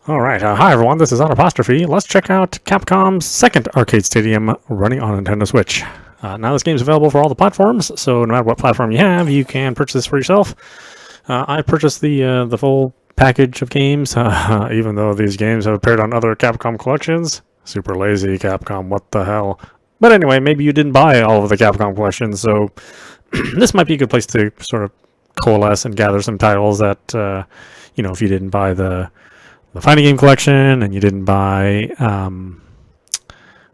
Alright, hi everyone, this is audap. Let's check out Capcom's second arcade stadium running on Nintendo Switch. Now this game is available for all the platforms, so no matter what platform you have, you can purchase this for yourself. I purchased the full package of games, even though these games have appeared on other Capcom collections. Super lazy, Capcom, what the hell. But anyway, maybe you didn't buy all of the Capcom collections, so this might be a good place to sort of coalesce and gather some titles that, if you didn't buy the fighting game collection and you didn't buy the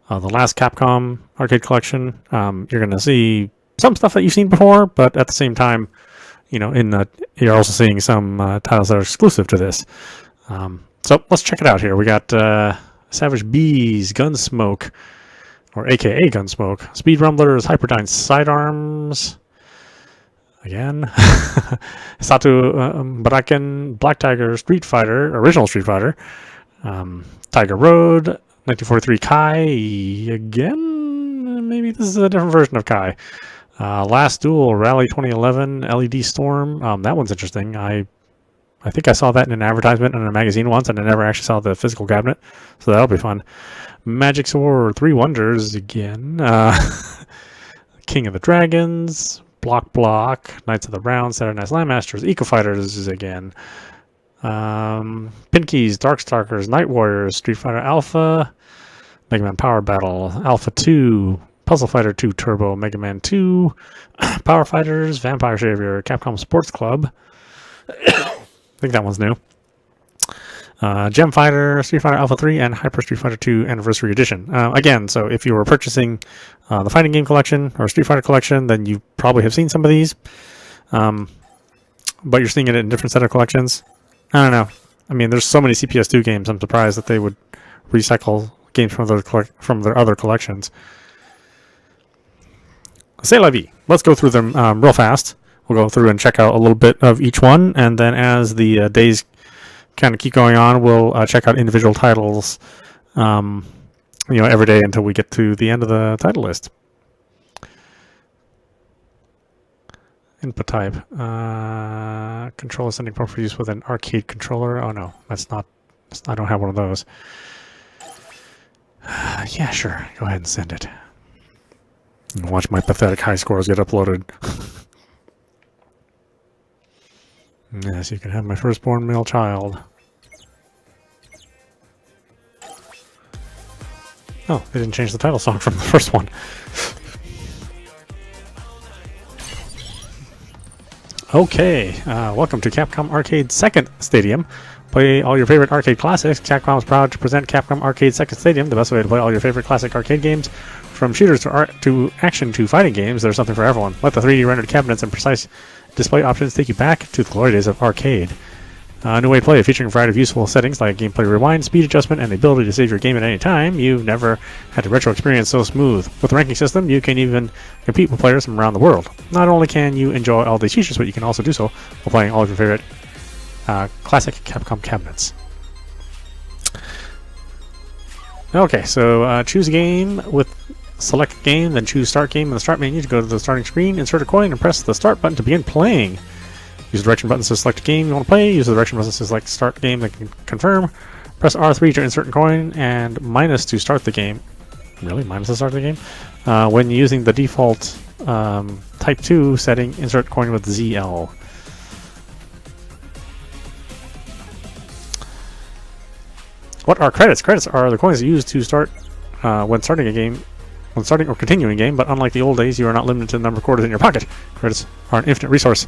last Capcom arcade collection, you're going to see some stuff that you've seen before, but at the same time, you're also seeing some titles that are exclusive to this. So let's check it out here. We got Savage Bees, Gunsmoke, or AKA Gunsmoke, Speed Rumblers, Hyperdyne Sidearms, again, Satu Braken, Black Tiger, Street Fighter, original Street Fighter, Tiger Road, 1943 Kai, again, maybe this is a different version of Kai. Last Duel, Rally 2011, LED Storm, that one's interesting. I think I saw that in an advertisement in a magazine once, and I never actually saw the physical cabinet, so that'll be fun. Magic Sword, Three Wonders, again, King of the Dragons, Block, Knights of the Round, Saturday Night Slam Masters, Eco Fighters again, Pinkies, Darkstalkers, Night Warriors, Street Fighter Alpha, Mega Man Power Battle, Alpha 2, Puzzle Fighter 2 Turbo, Mega Man 2, Power Fighters, Vampire Savior, Capcom Sports Club, I think that one's new, Gem Fighter, Street Fighter Alpha 3, and Hyper Street Fighter 2 Anniversary Edition. Again, so if you were purchasing the fighting game collection or Street Fighter collection, then you probably have seen some of these, but you're seeing it in different set of collections. I don't know. I mean, there's so many CPS2 games, I'm surprised that they would recycle games from their other collections. C'est la vie. Let's go through them real fast. We'll go through and check out a little bit of each one, and then as the days kind of keep going on, we'll check out individual titles, every day until we get to the end of the title list. Input type. Controller sending port for use with an arcade controller. Oh no, that's not. I don't have one of those. Yeah, sure. Go ahead and send it. And watch my pathetic high scores get uploaded. Yes, you can have my firstborn male child. Oh, they didn't change the title song from the first one. Okay, welcome to Capcom Arcade Second Stadium. Play all your favorite arcade classics. Capcom is proud to present Capcom Arcade Second Stadium, the best way to play all your favorite classic arcade games. From shooters to action to fighting games, there's something for everyone. Let the 3D rendered cabinets and precise display options take you back to the glory days of arcade. A new way to play, featuring a variety of useful settings like gameplay rewind, speed adjustment, and the ability to save your game at any time. You've never had a retro experience so smooth. With the ranking system, you can even compete with players from around the world. Not only can you enjoy all these features, but you can also do so while playing all of your favorite classic Capcom cabinets. Okay, so choose a game with select game, then choose start game in the start menu to go to the starting screen, insert a coin, and press the start button to begin playing. Use the direction buttons to select a game you want to play, use the direction buttons to select start game that can confirm, press R3 to insert a coin, and minus to start the game. Really? Minus to start the game? When using the default Type 2 setting, insert coin with ZL. What are credits? Credits are the coins used to start when starting a game. When starting or continuing a game, but unlike the old days, you are not limited to the number of quarters in your pocket. Credits are an infinite resource.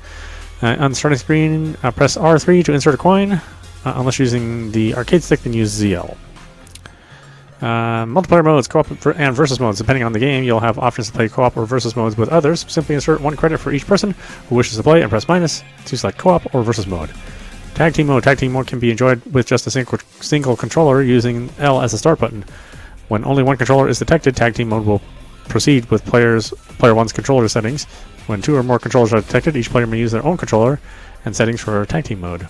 On the starting screen, press R3 to insert a coin. Unless using the arcade stick, then use ZL. Multiplayer modes, co-op and versus modes. Depending on the game, you'll have options to play co-op or versus modes with others. Simply insert 1 credit for each person who wishes to play and press minus to select co-op or versus mode. Tag team mode. Tag team mode can be enjoyed with just a single controller using L as the start button. When only one controller is detected, tag team mode will proceed with player 1's controller settings. When 2 or more controllers are detected, each player may use their own controller and settings for tag team mode.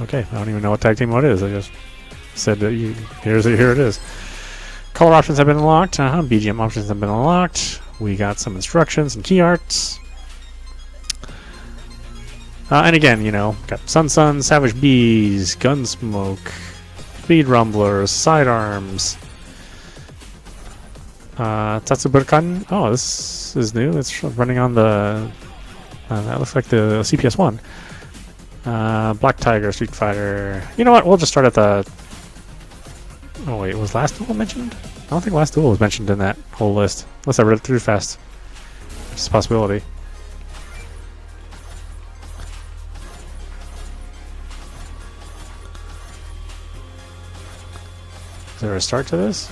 Okay, I don't even know what tag team mode is. I just said that here it is. Color options have been unlocked. BGM options have been unlocked. We got some instructions and key arts. And again, got Sun, Savage Bees, Gunsmoke, speed rumblers, sidearms. Tatsuburkan. Oh, this is new. It's running on the. That looks like the CPS1. Black Tiger, Street Fighter. You know what? We'll just start at the. Oh wait, was Last Duel mentioned? I don't think Last Duel was mentioned in that whole list, unless I read it through fast. It's a possibility. Is there a start to this?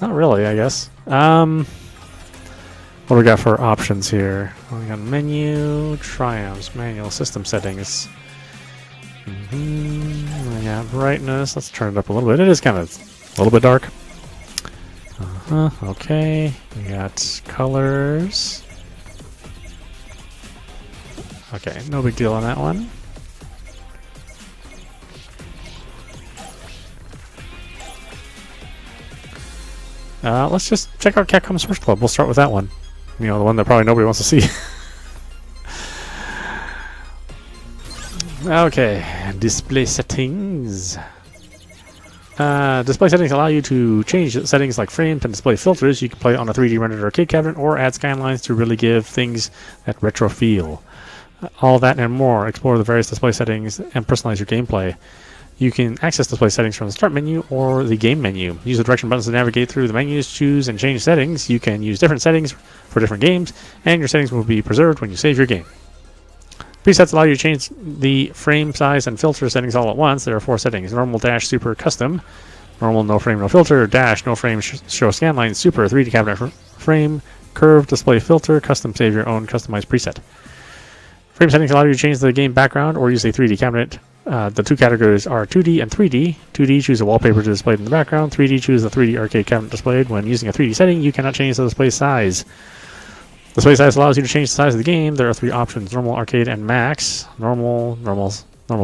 Not really, I guess. What do we got for options here? We got menu, triumphs, manual, system settings. We got brightness. Let's turn it up a little bit. It is kind of a little bit dark. Okay. We got colors. Okay, no big deal on that one. Let's just check out Capcom Source Club. We'll start with that one. You know, the one that probably nobody wants to see. Okay, display settings. Display settings allow you to change settings like frames and display filters. You can play on a 3D rendered arcade cabinet or add skylines to really give things that retro feel. All that and more. Explore the various display settings and personalize your gameplay. You can access display settings from the start menu or the game menu. Use the direction buttons to navigate through the menus, choose and change settings. You can use different settings for different games, and your settings will be preserved when you save your game. Presets allow you to change the frame size and filter settings all at once. There are 4 settings: normal, dash, super, custom. Normal, no frame, no filter. Dash, no frame, show scanline. Super, 3D cabinet frame. Curve, display filter. Custom, save your own customized preset. Frame settings allow you to change the game background or use a 3D cabinet. The 2 categories are 2D and 3D. 2D, choose a wallpaper to display in the background. 3D, choose the 3D arcade cabinet displayed. When using a 3D setting, you cannot change the display size. Display size allows you to change the size of the game. There are 3 options: normal, arcade, and max. Normal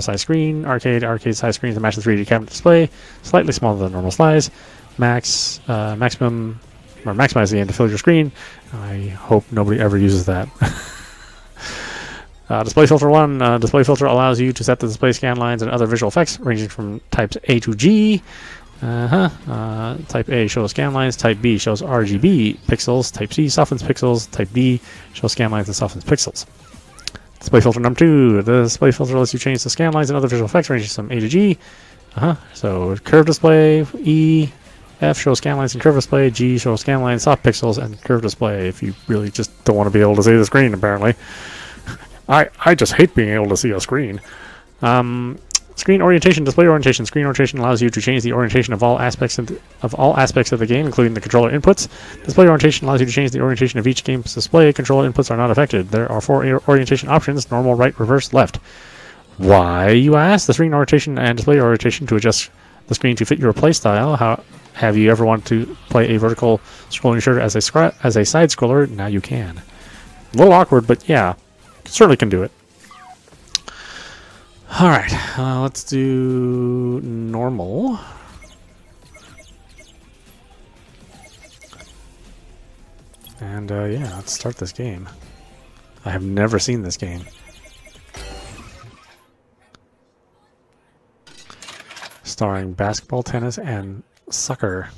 size screen. Arcade size screen to match the 3D cabinet display. Slightly smaller than normal size. Max, maximum, or maximize the game to fill your screen. I hope nobody ever uses that. Display filter 1. Display filter allows you to set the display scan lines and other visual effects ranging from types A to G. Type A shows scan lines. Type B shows RGB pixels. Type C softens pixels. Type D shows scan lines and softens pixels. Display filter number 2. The display filter lets you change the scan lines and other visual effects ranging from A to G. So curve display. E, F shows scan lines and curve display. G shows scan lines, soft pixels, and curve display. If you really just don't want to be able to see the screen, apparently. I just hate being able to see a screen. Screen orientation, display orientation. Screen orientation allows you to change the orientation of all aspects of the game, including the controller inputs. Display orientation allows you to change the orientation of each game's display. Controller inputs are not affected. There are 4 orientation options: normal, right, reverse, left. Why, you ask? The screen orientation and display orientation to adjust the screen to fit your play style. How have you ever wanted to play a vertical scrolling shooter as a side scroller? Now you can. A little awkward, but yeah. Certainly can do it. Alright, let's do normal. And yeah, let's start this game. I have never seen this game. Starring basketball, tennis, and soccer.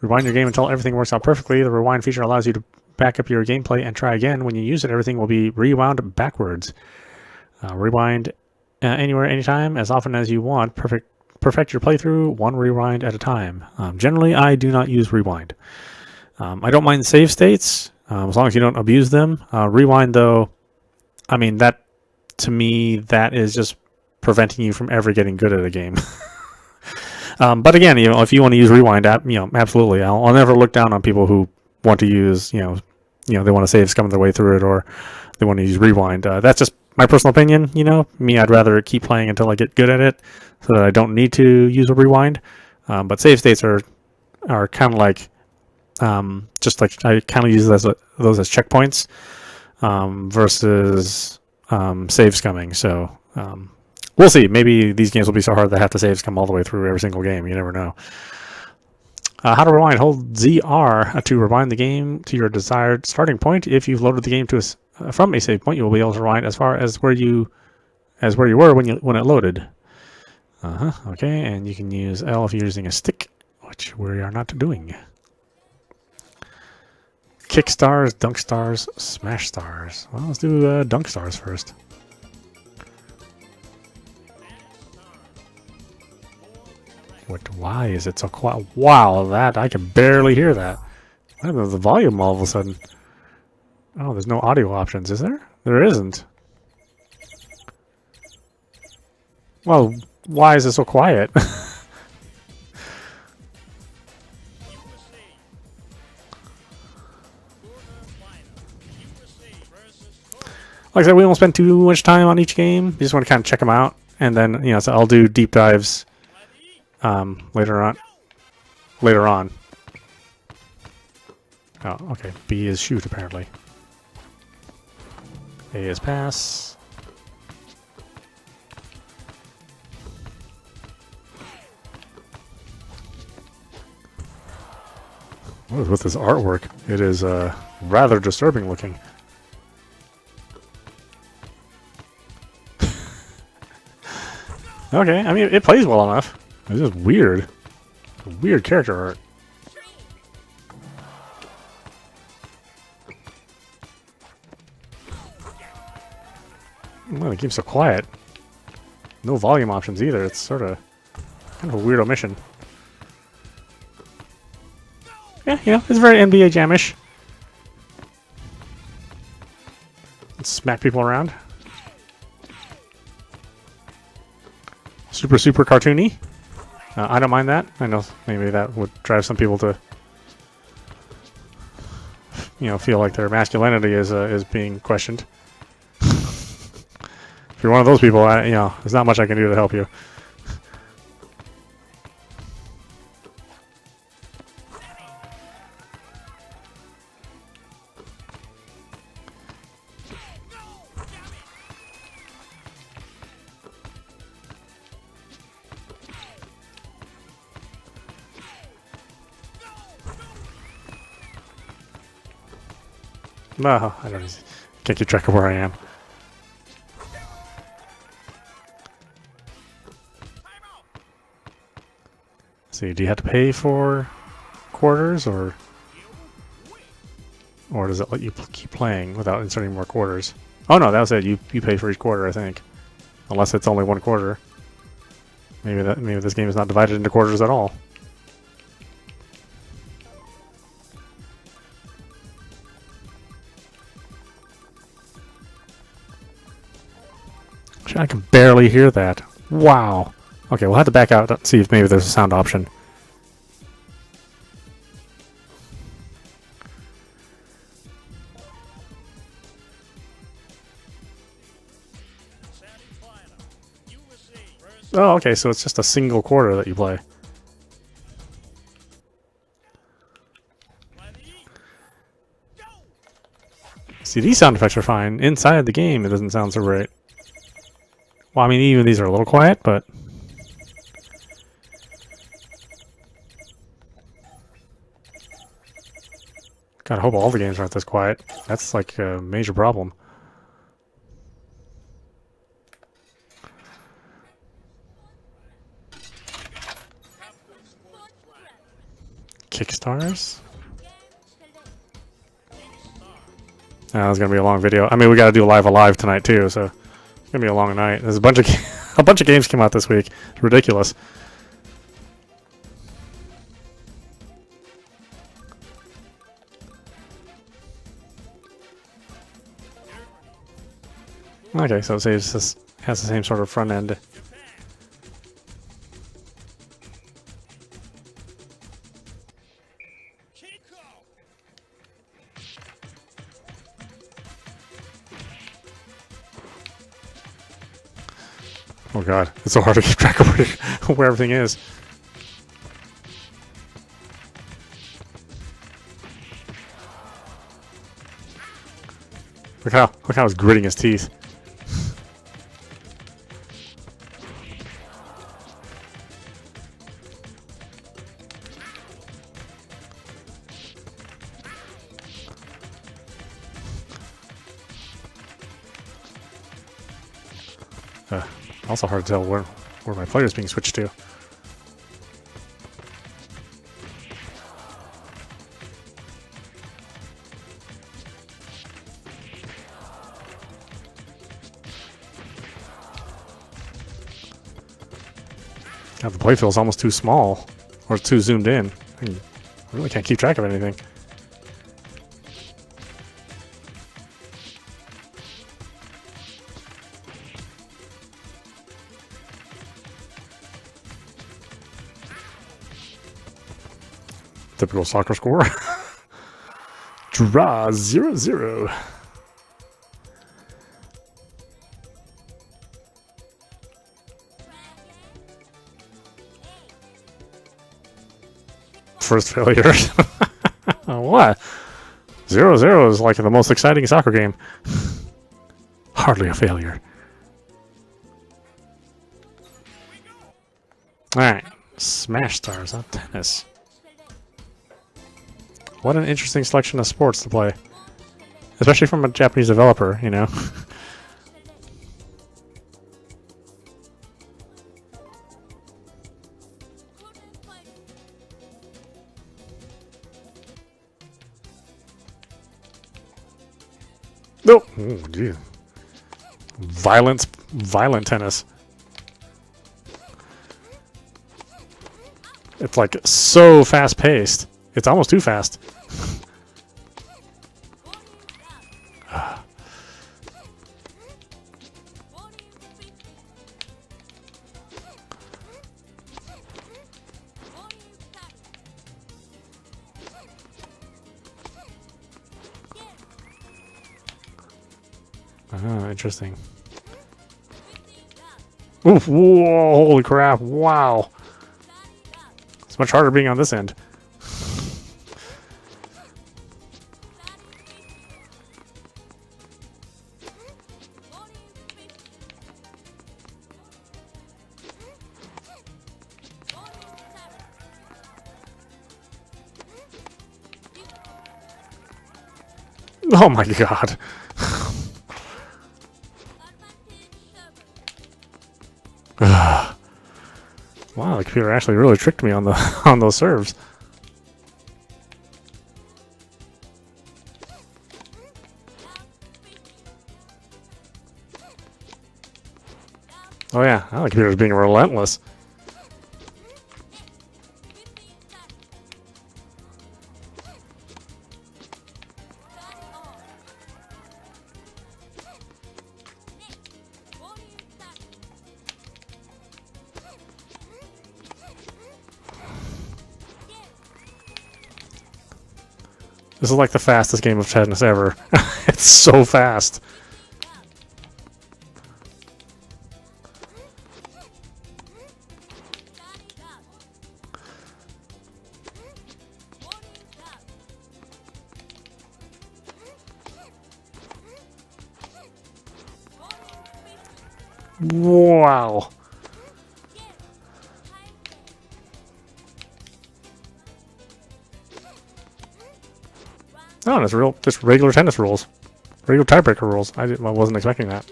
Rewind your game until everything works out perfectly. The rewind feature allows you to back up your gameplay and try again. When you use it, everything will be rewound backwards. Rewind anywhere, anytime, as often as you want. Perfect your playthrough, one rewind at a time. Generally, I do not use rewind. I don't mind save states, as long as you don't abuse them. Rewind, though, I mean, that, to me, that is just preventing you from ever getting good at a game. But again, you know, if you want to use rewind, absolutely. I'll never look down on people who want to use, they want to save scum their way through it, or they want to use rewind. That's just my personal opinion. Me, I'd rather keep playing until I get good at it, so that I don't need to use a rewind. But save states are kind of like, just like I kind of use those as checkpoints versus save scumming. So we'll see. Maybe these games will be so hard that I have to save scum all the way through every single game. You never know. How to rewind. Hold ZR to rewind the game to your desired starting point. If you've loaded the game from a save point, you will be able to rewind as far as where you as where you were when it loaded. Okay, and you can use L if you're using a stick, which we are not doing. Kick stars, dunk stars, smash stars. Well, let's do dunk stars first. Why is it so quiet? Wow, that I can barely hear that. What happened to the volume all of a sudden? Oh, there's no audio options, is there? There isn't. Well, why is it so quiet? Like I said, we won't spend too much time on each game. We just want to kind of check them out, and then so I'll do deep dives later on. Oh, okay. B is shoot apparently. A is pass. What is with this artwork? It is rather disturbing looking. Okay, I mean, it plays well enough. It's just weird. Weird character art. Well, the game's so quiet. No volume options either. It's sort of kind of a weird omission. Yeah, it's very NBA Jam-ish. Smack people around. Super cartoony. I don't mind that. I know maybe that would drive some people to, feel like their masculinity is being questioned. If you're one of those people, there's not much I can do to help you. No, can't keep track of where I am. See, do you have to pay for quarters, or does it let you keep playing without inserting more quarters? Oh no, that was it. You pay for each quarter, I think, unless it's only one quarter. Maybe this game is not divided into quarters at all. I can barely hear that. Wow. Okay, we'll have to back out and see if maybe there's a sound option. Oh, okay, so it's just a single quarter that you play. See, these sound effects are fine. Inside the game, it doesn't sound so great. Well, I mean, even these are a little quiet, but... God, I hope all the games aren't this quiet. That's like a major problem. Kickstars? It's gonna be a long video. I mean, we gotta do Live Alive tonight too, so it's gonna be a long night. There's a bunch of a bunch of games came out this week. It's ridiculous. Okay, so it has the same sort of front end. Oh god, it's so hard to keep track of where everything is. Look how he's gritting his teeth. Also hard to tell where my player is being switched to. God, the playfield is almost too small, or too zoomed in. I really can't keep track of anything. Typical soccer score. Draw 0-0. First failure. What? 0-0 is like the most exciting soccer game. Hardly a failure. Alright. Smash Stars, not tennis. What an interesting selection of sports to play. Especially from a Japanese developer, you know. No! Oh, gee. Violent tennis. It's like so fast paced. It's almost too fast. Interesting. Oof, whoa, holy crap, wow. It's much harder being on this end. Oh my god. Wow, the computer actually really tricked me on the on those serves. Oh yeah, the computer's being relentless. This is like the fastest game of tennis ever. It's so fast. Wow. Oh, it's just regular tennis rules. Regular tiebreaker rules. I wasn't expecting that.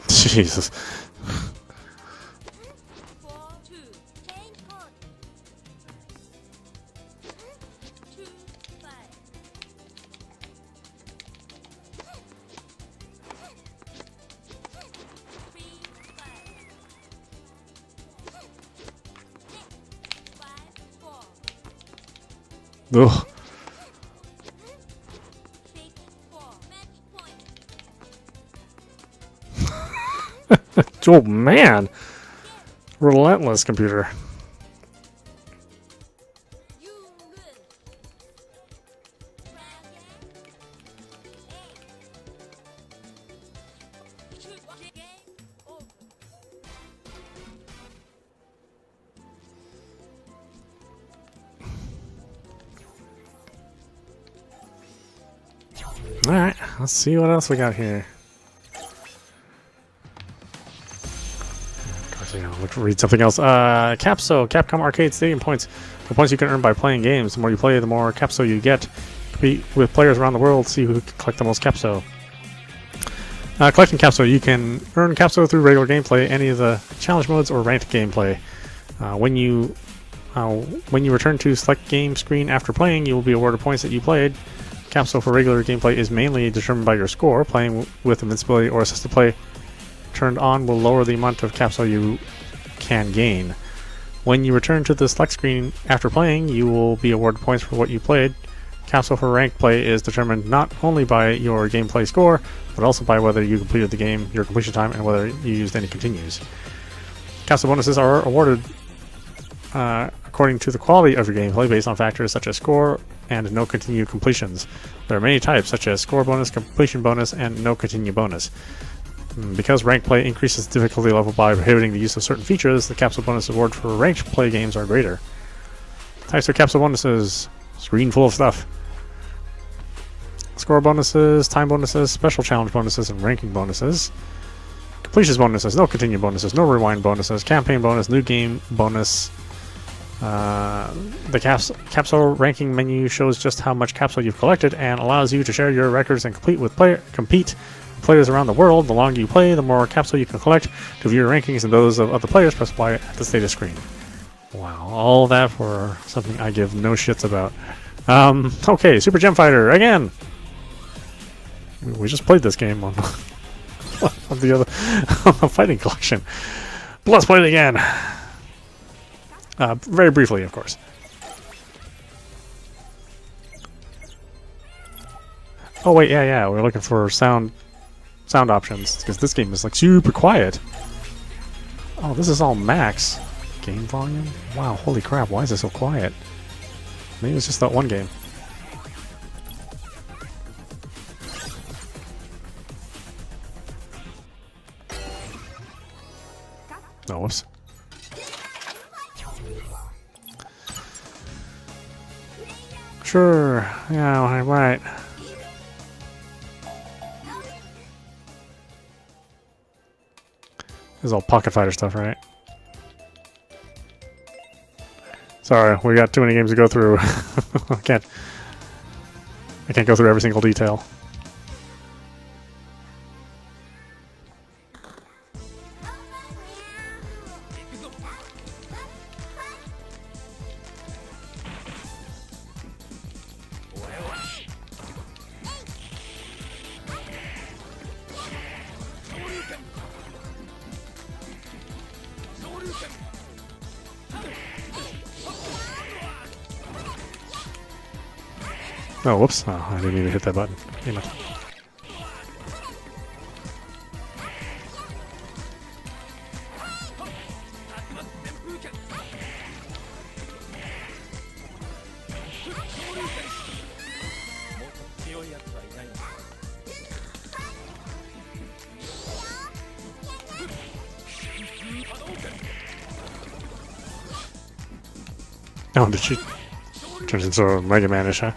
Jesus. Ugh. Oh man, relentless computer. All right, let's see what else we got here. Let's read something else. Capcom Arcade Stadium points. The points you can earn by playing games. The more you play, the more Capso you get. Compete with players around the world. See who can collect the most Capso. Collecting Capso. You can earn Capso through regular gameplay, any of the challenge modes, or ranked gameplay. When you return to select game screen after playing, you will be awarded points that you played. Capso for regular gameplay is mainly determined by your score. Playing with invincibility or assisted play turned on will lower the amount of Capso you can gain. When you return to the select screen after playing, you will be awarded points for what you played. Capso for ranked play is determined not only by your gameplay score, but also by whether you completed the game, your completion time, and whether you used any continues. Capso bonuses are awarded according to the quality of your gameplay based on factors such as score and no continue completions. There are many types such as score bonus, completion bonus, and no continue bonus. Because ranked play increases the difficulty level by prohibiting the use of certain features, the Capsule bonus award for ranked play games are greater. Types of Capsule bonuses: screen full of stuff. Score bonuses, time bonuses, special challenge bonuses, and ranking bonuses. Completions bonuses, no continue bonuses, no rewind bonuses, campaign bonus, new game bonus. The Capsule ranking menu shows just how much Capsule you've collected and allows you to share your records and compete with players around the world. The longer you play, the more Capsule you can collect. To view your rankings and those of other players, press Y at the status screen. Wow, all that for something I give no shits about. Okay, Super Gem Fighter again. We just played this game on on the fighting collection. But let's play it again. Very briefly, of course. Oh wait, yeah, we're looking for sound options because this game is like super quiet. Oh, this is all max game volume. Wow, holy crap! Why is it so quiet? Maybe it's just that one game. Oh, whoops. Sure. Yeah, right. This is all Pocket Fighter stuff, right? Sorry, we got too many games to go through. I can't go through every single detail. Oh, whoops. Oh, I didn't even hit that button. Damn it. Oh, did she turn into a Mega Man-ish, huh?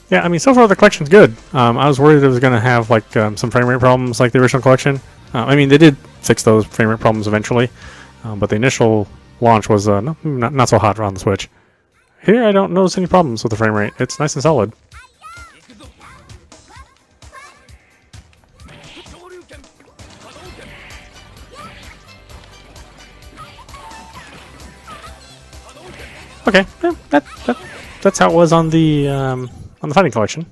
Yeah, I mean, so far the collection's good. I was worried it was going to have like some frame rate problems like the original collection. I mean, they did fix those frame rate problems eventually, but the initial launch was not so hot around the Switch. Here, I don't notice any problems with the frame rate. It's nice and solid. Okay, yeah, that's how it was on the fighting collection.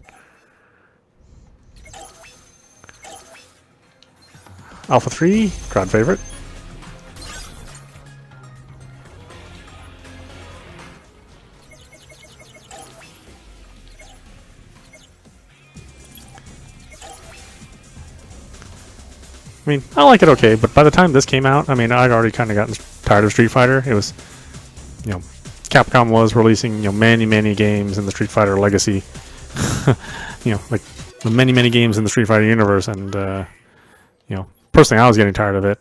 Alpha 3, crowd favorite. I mean, I like it okay, but by the time this came out, I mean, I'd already kind of gotten tired of Street Fighter. It was, you know, Capcom was releasing, you know, many games in the Street Fighter legacy. You know, like many games in the Street Fighter universe, and you know, personally, I was getting tired of it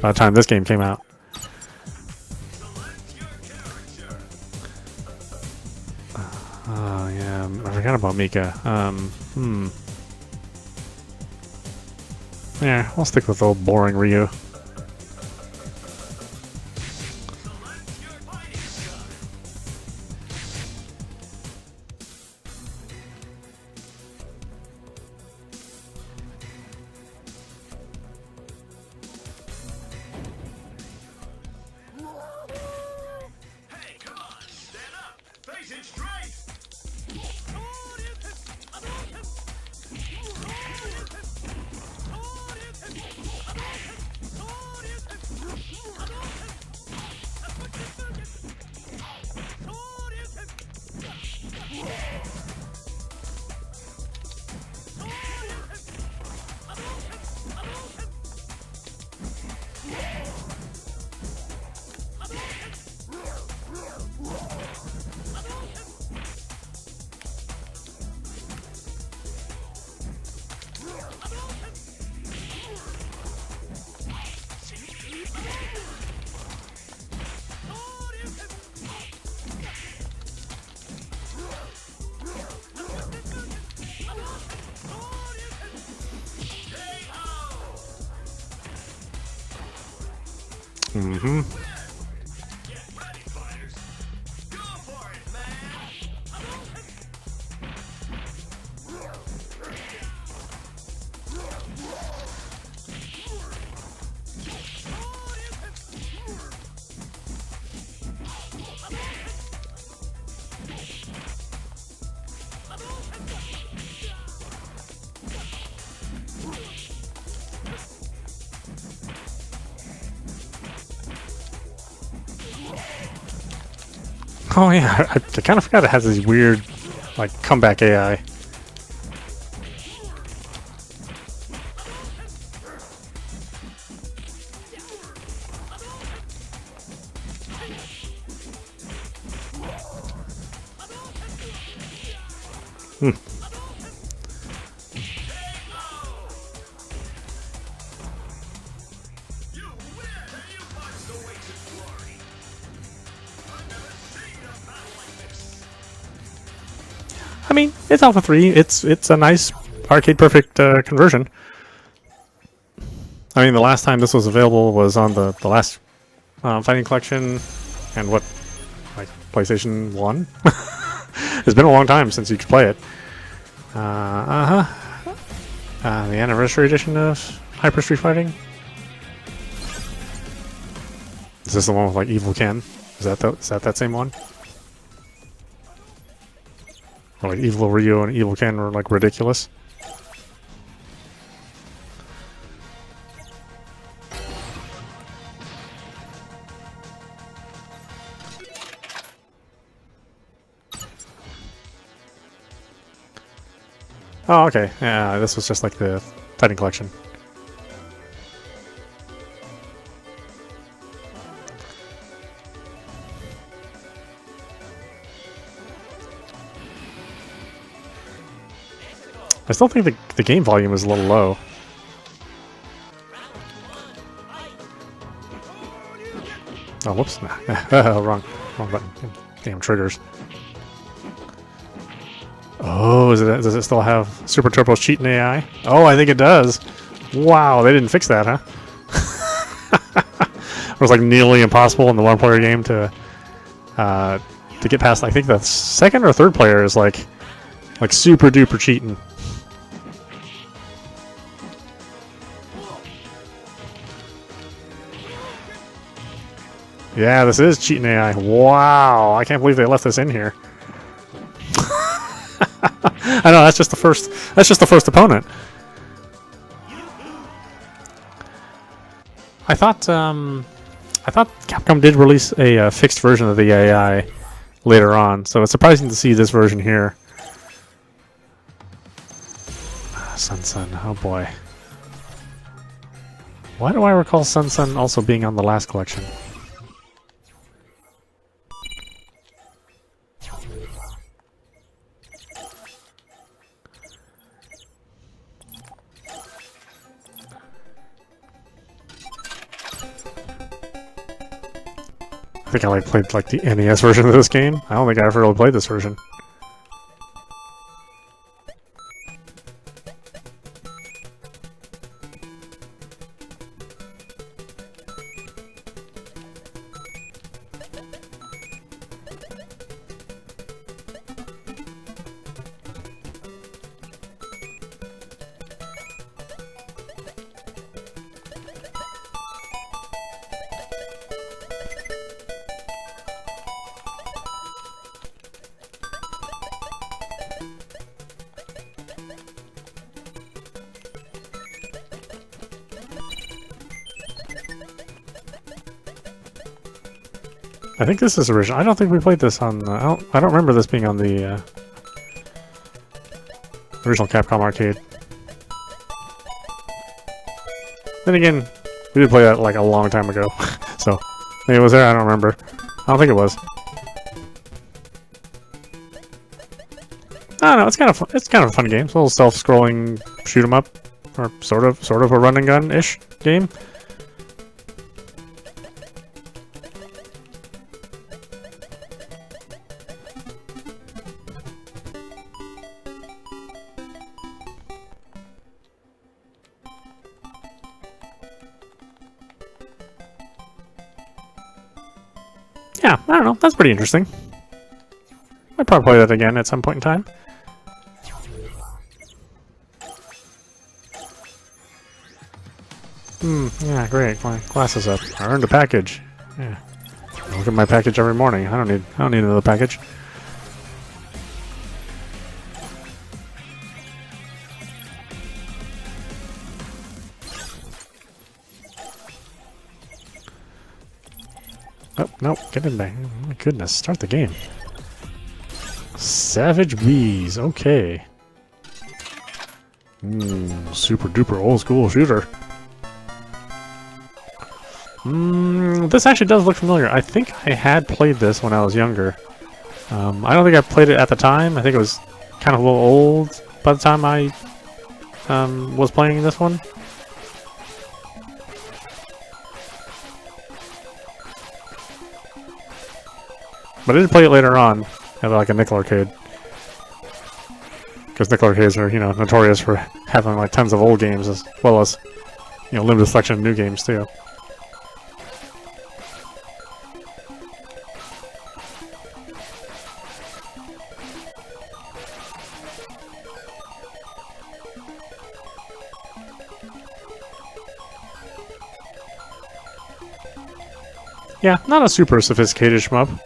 by the time this game came out. Oh yeah, I forgot about Mika. Yeah, I'll stick with old boring Ryu. Mm-hmm. Oh yeah, I kind of forgot it has these weird, like, comeback AI. I mean, it's Alpha 3. It's a nice arcade perfect conversion. I mean, the last time this was available was on the last Fighting Collection, and what, like PlayStation 1? It's been a long time since you could play it. The anniversary edition of Hyper Street Fighting. Is this the one with like Evil Ken? Is that same one? Or like Evil Ryu and Evil Ken were like ridiculous. Oh, okay. Yeah, this was just like the Fighting Collection. I still think the game volume is a little low. Oh, whoops. wrong button. Damn triggers. Oh, does it still have Super Turbo's cheating AI? Oh, I think it does. Wow, they didn't fix that, huh? It was like nearly impossible in the one-player game to get past. I think the second or third player is like super duper cheating. Yeah, this is cheating AI. Wow, I can't believe they left this in here. I know, that's just the first opponent. I thought Capcom did release a fixed version of the AI later on, so it's surprising to see this version here. Sun, oh boy. Why do I recall Sun Sun also being on the last collection? I think I played like the NES version of this game. I don't think I ever really played this version. I think this is original. I don't think we played this on. I don't remember this being on the original Capcom Arcade. Then again, we did play that like a long time ago, so maybe it was there. I don't remember. I don't think it was. I don't know. It's kind of fun. It's kind of a fun game. It's a little self-scrolling shoot 'em up, or sort of a run and gun ish game. Yeah, I don't know. That's pretty interesting. I'd probably play that again at some point in time. Yeah, great. My class is up. I earned a package. Yeah. I look at my package every morning. I don't need another package. Oh, no, get in there. Oh my goodness, start the game. Savage Bees, okay. Super duper old school shooter. This actually does look familiar. I think I had played this when I was younger. I don't think I played it at the time. I think it was kind of a little old by the time I was playing this one. But I did play it later on at like a nickel arcade. Because nickel arcades are, notorious for having like tons of old games as well as, limited selection of new games too. Yeah, not a super sophisticated shmup.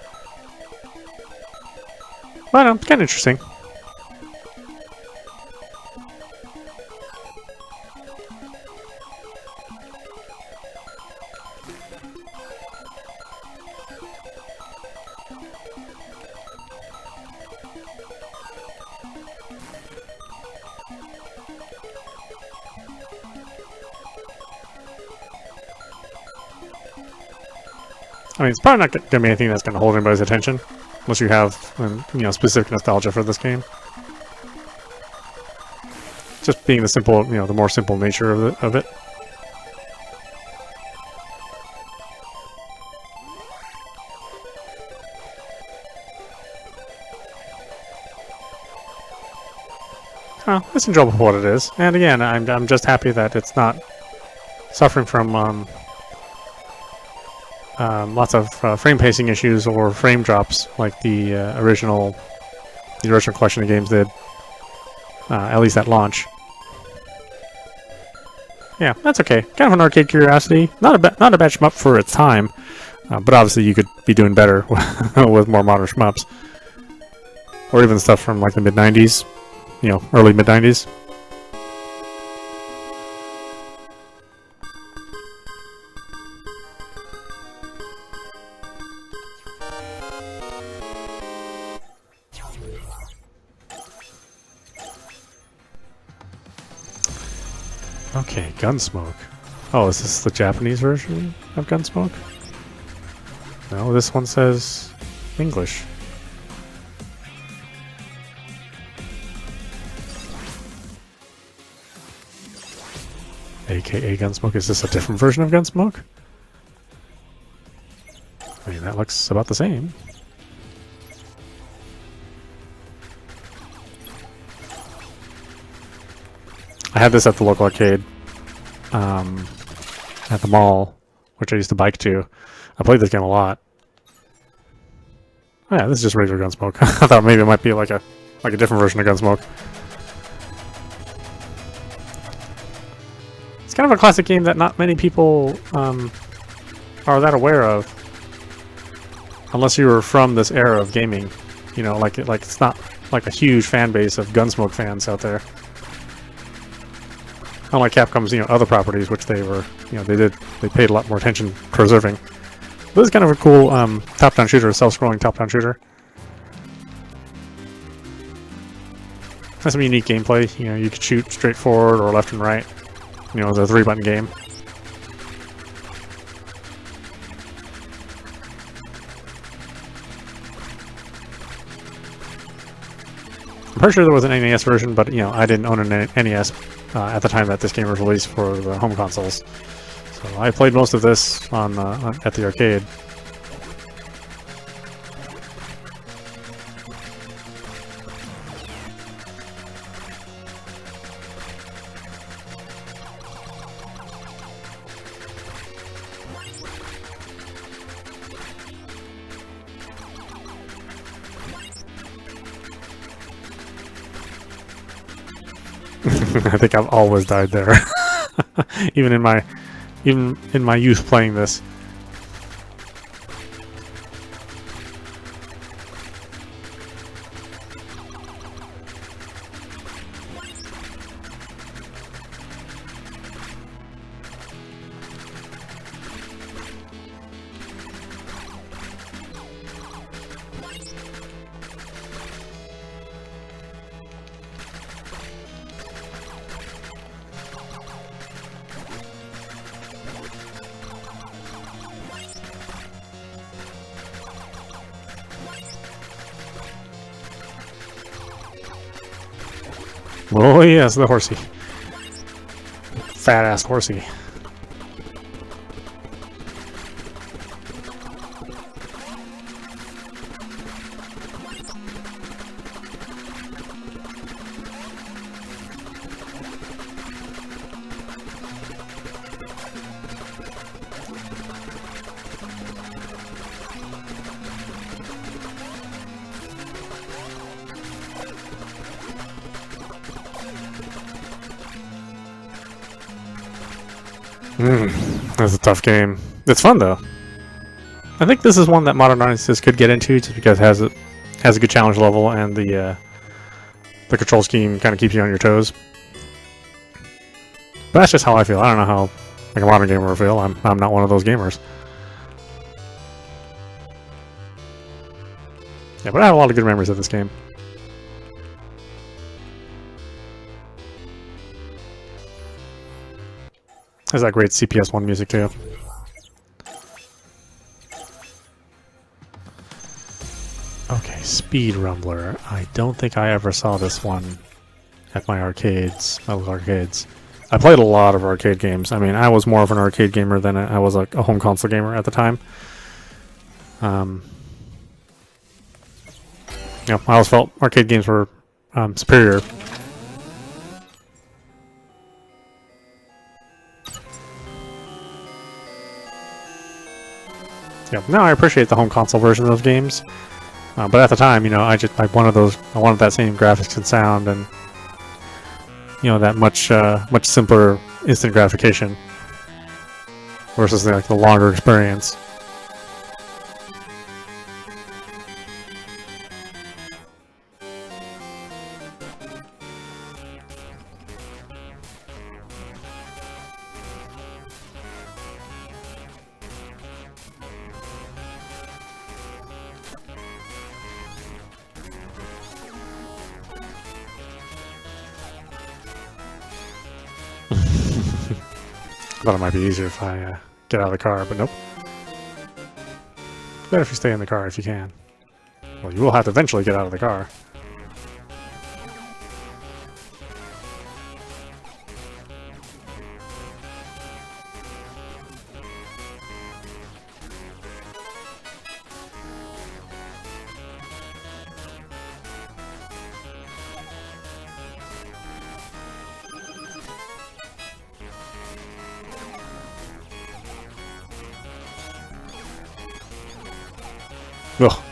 But kind of interesting. I mean, it's probably not going to be anything that's going to hold anybody's attention, unless you have, specific nostalgia for this game. Just being the simple, the more simple nature of it. Oh, it's enjoyable for what it is. And again, I'm just happy that it's not suffering from lots of frame pacing issues or frame drops like the original collection of games did, at least at launch. Yeah, that's okay. Kind of an arcade curiosity. Not a bad shmup for its time, but obviously you could be doing better with more modern shmups, or even stuff from like the mid '90s, early mid '90s. Okay, Gunsmoke. Oh, is this the Japanese version of Gunsmoke? No, this one says English. AKA Gunsmoke. Is this a different version of Gunsmoke? I mean, that looks about the same. I had this at the local arcade, at the mall, which I used to bike to. I played this game a lot. Oh yeah, this is just regular Gunsmoke. I thought maybe it might be like a different version of Gunsmoke. It's kind of a classic game that not many people are that aware of, unless you were from this era of gaming. You know, like it's not like a huge fan base of Gunsmoke fans out there. Unlike Capcom's, other properties, which they were, they paid a lot more attention preserving. This is kind of a cool top-down shooter, self-scrolling top-down shooter. Has some unique gameplay. You could shoot straight forward or left and right. It's a 3-button game. I'm pretty sure there was an NES version, but I didn't own an NES at the time that this game was released for the home consoles. So I played most of this at the arcade. I think I've always died there, even in my youth playing this. Oh yes, the horsey. Fat-ass horsey. That's a tough game. It's fun though. I think this is one that modern audiences could get into just because it has a good challenge level and the control scheme kind of keeps you on your toes. But that's just how I feel. I don't know how a modern gamer would feel. I'm not one of those gamers. Yeah, but I have a lot of good memories of this game. There's that great CPS1 music too. Okay, Speed Rumbler. I don't think I ever saw this one at my arcades, my local arcades. I played a lot of arcade games. I mean, I was more of an arcade gamer than I was a home console gamer at the time. I always felt arcade games were superior. Yeah, now I appreciate the home console version of those games, but at the time, I wanted that same graphics and sound, and that much simpler instant gratification versus the longer experience. Thought it might be easier if I get out of the car, but nope. Better if you stay in the car if you can. Well, you will have to eventually get out of the car. Ugh.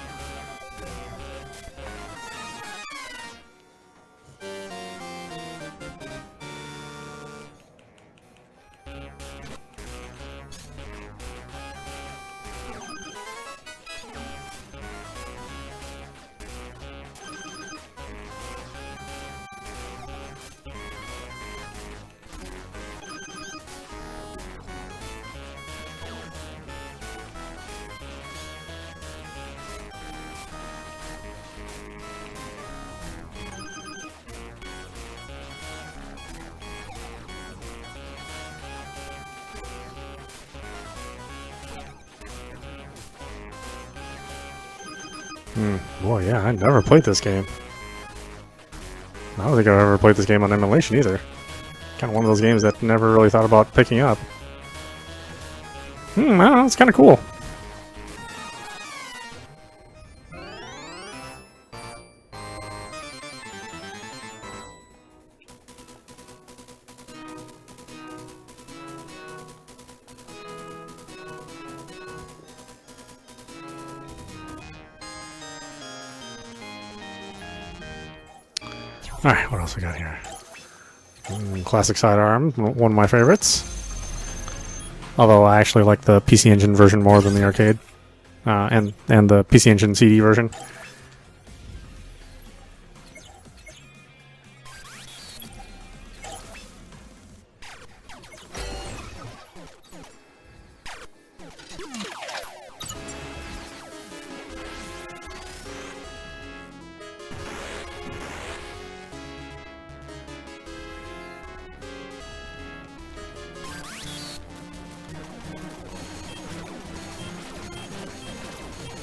Boy, yeah, I never played this game. I don't think I've ever played this game on emulation either. Kind of one of those games that never really thought about picking up. I don't know, it's kind of cool. Alright, what else we got here? Classic sidearm, one of my favorites. Although I actually like the PC Engine version more than the arcade. And the PC Engine CD version.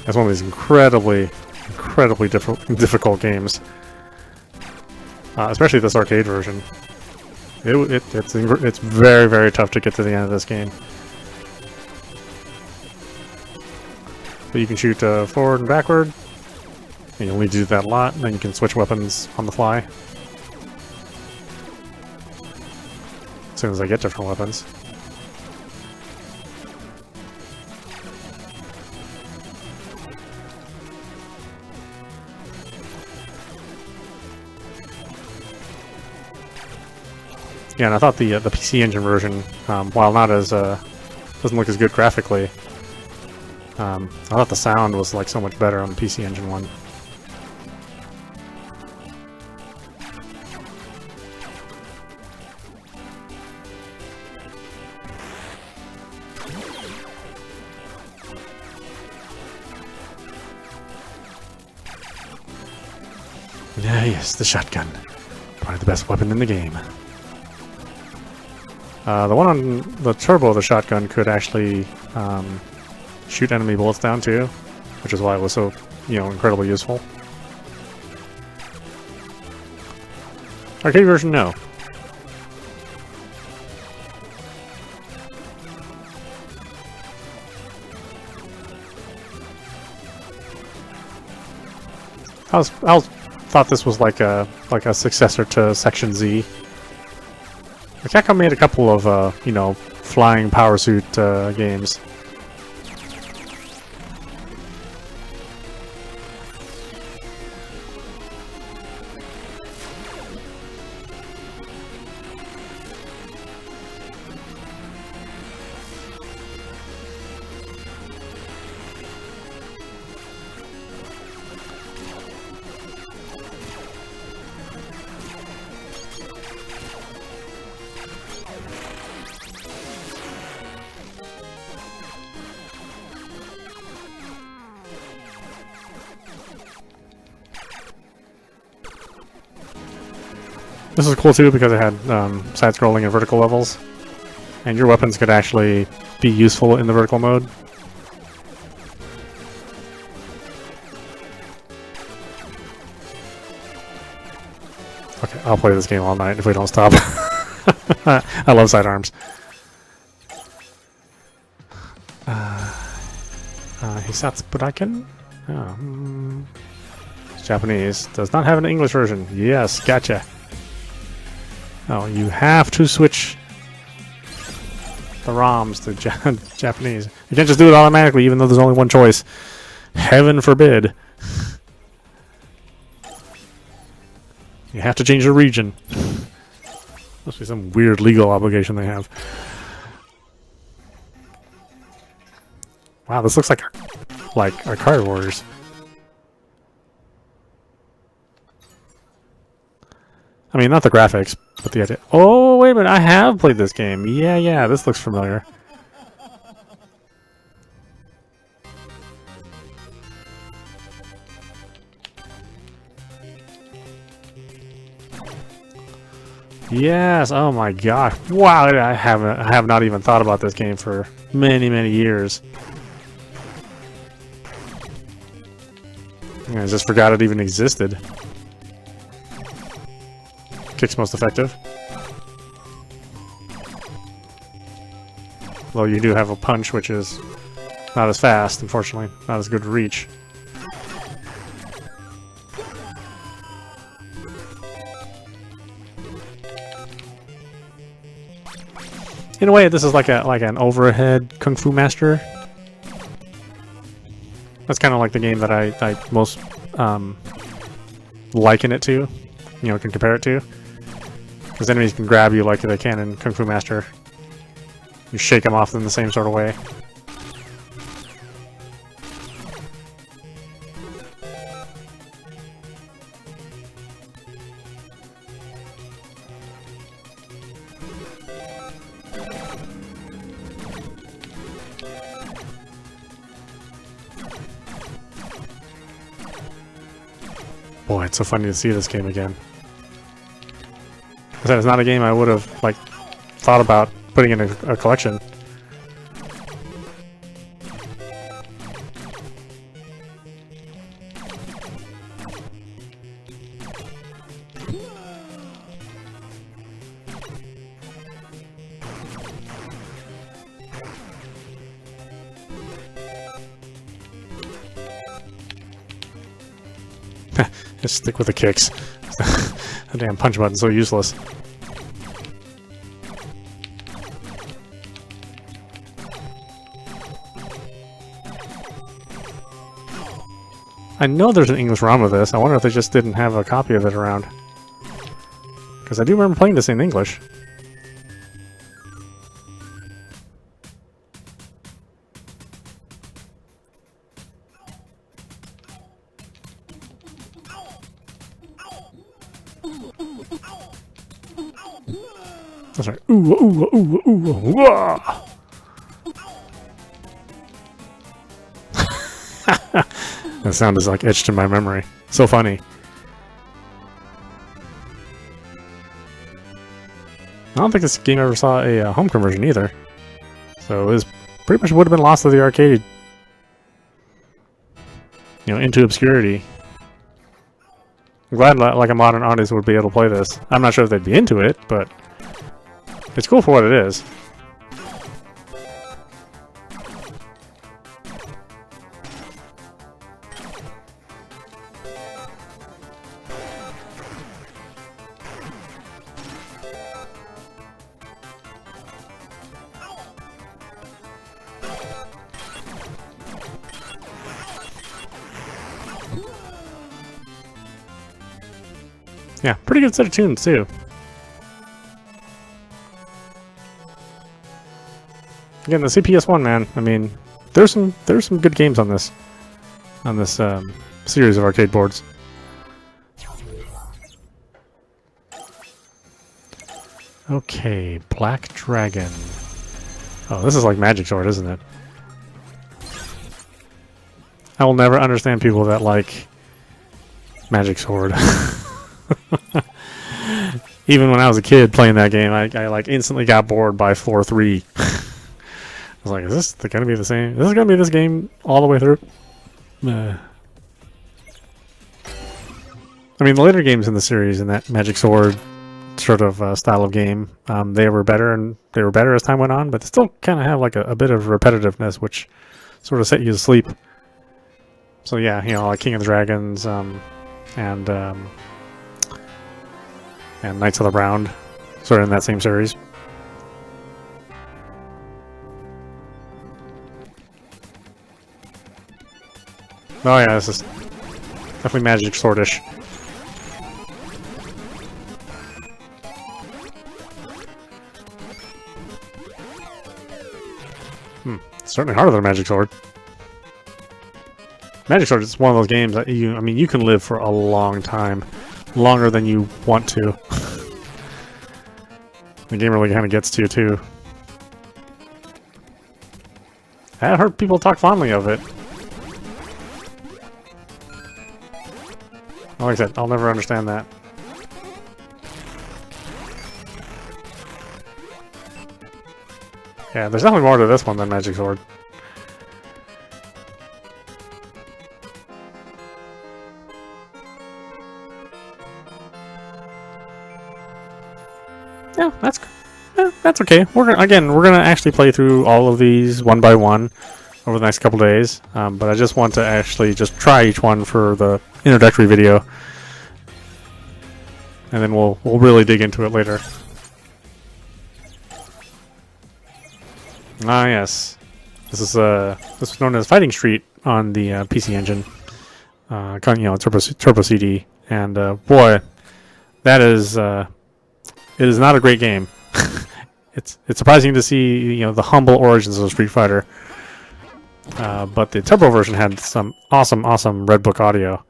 It's one of these incredibly difficult games. Especially this arcade version. It's very, very tough to get to the end of this game. But you can shoot forward and backward. And you'll need to do that a lot, and then you can switch weapons on the fly. As soon as I get different weapons. Yeah, and I thought the PC Engine version, while not as doesn't look as good graphically, I thought the sound was like so much better on the PC Engine one. Yeah, yes, the shotgun, probably the best weapon in the game. The one on the turbo of the shotgun could actually shoot enemy bullets down too, which is why it was so, incredibly useful. Arcade version, no. I thought this was like a successor to Section Z. Capcom made a couple of, flying power suit games. This is cool too because it had side-scrolling and vertical levels. And your weapons could actually be useful in the vertical mode. Okay, I'll play this game all night if we don't stop. I love sidearms. Hisatsuraken? Oh, it's Japanese. Does not have an English version. Yes, gotcha. Oh, you have to switch the ROMs to Japanese. You can't just do it automatically, even though there's only one choice. Heaven forbid. You have to change the region. Must be some weird legal obligation they have. Wow, this looks like Arcade Warriors. I mean, not the graphics, but the idea. Oh, wait a minute, I have played this game. Yeah, this looks familiar. Yes, oh my gosh. Wow, I have not even thought about this game for many, many years. I just forgot it even existed. Kick's most effective. Though you do have a punch, which is not as fast, unfortunately. Not as good reach. In a way, this is like an overhead Kung Fu Master. That's kind of like the game that I most liken it to, can compare it to. Because enemies can grab you like they can in Kung Fu Master. You shake them off in the same sort of way. Boy, it's so funny to see this game again. I said it's not a game I would have thought about putting in a collection. Just stick with the kicks. The damn punch button's so useless. I know there's an English ROM of this. I wonder if they just didn't have a copy of it around. Because I do remember playing this in English. That's right. Ooh, ooh, ooh, ooh, ooh. That sound is etched in my memory. So funny. I don't think this game ever saw a home conversion either. So it was pretty much would have been lost to the arcade. Into obscurity. I'm glad a modern audience would be able to play this. I'm not sure if they'd be into it, but it's cool for what it is. Yeah, pretty good set of tunes too. Again, the CPS-1, man. I mean, there's some good games on this series of arcade boards. Okay, Black Dragon. Oh, this is like Magic Sword, isn't it? I will never understand people that like Magic Sword. Even when I was a kid playing that game, I like instantly got bored by floor 3. I was like, is this gonna be the same? This is gonna be this game all the way through? I mean, the later games in the series in that Magic Sword sort of style of game, they were better, and they were better as time went on, but they still kind of have like a bit of repetitiveness, which sort of set you to sleep. So yeah, you know, like King of the Dragons, and Knights of the Round, sort of in that same series. Oh yeah, this is definitely Magic Swordish. It's certainly harder than a Magic Sword. Magic Sword is one of those games that you can live for a long time. Longer than you want to. The game really kind of gets to you, too. I've heard people talk fondly of it. Like I said, I'll never understand that. Yeah, there's definitely more to this one than Magic Sword. Yeah, that's okay. We're gonna actually play through all of these one by one over the next couple days. But I just want to actually just try each one for the introductory video, and then we'll really dig into it later. Ah, yes, this is known as Fighting Street on the PC Engine, Turbo CD, and boy, that is. It is not a great game. It's surprising to see the humble origins of Street Fighter, but the Turbo version had some awesome Red Book audio.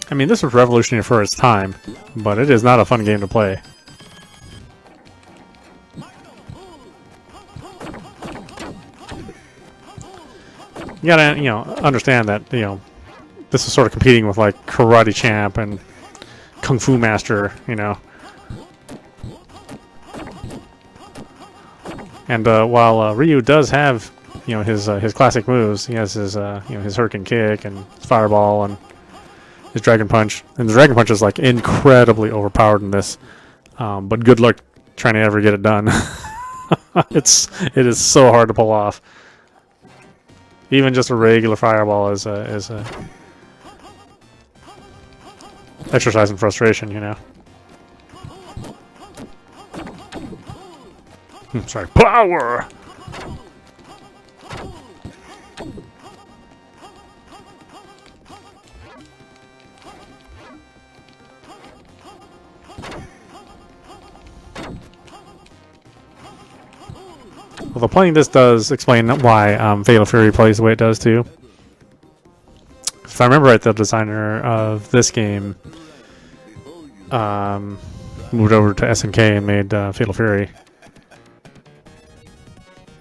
I mean, this was revolutionary for its time, but it is not a fun game to play. You gotta, understand that, this is sort of competing with, like, Karate Champ and Kung Fu Master, And while Ryu does have, his classic moves, he has his Hurricane Kick and his Fireball and his Dragon Punch. And the Dragon Punch is, like, incredibly overpowered in this. But good luck trying to ever get it done. It is so hard to pull off. Even just a regular Fireball is a exercise in frustration, Sorry, power! Although playing this does explain why Fatal Fury plays the way it does, too. If I remember right, the designer of this game moved over to SNK and made Fatal Fury.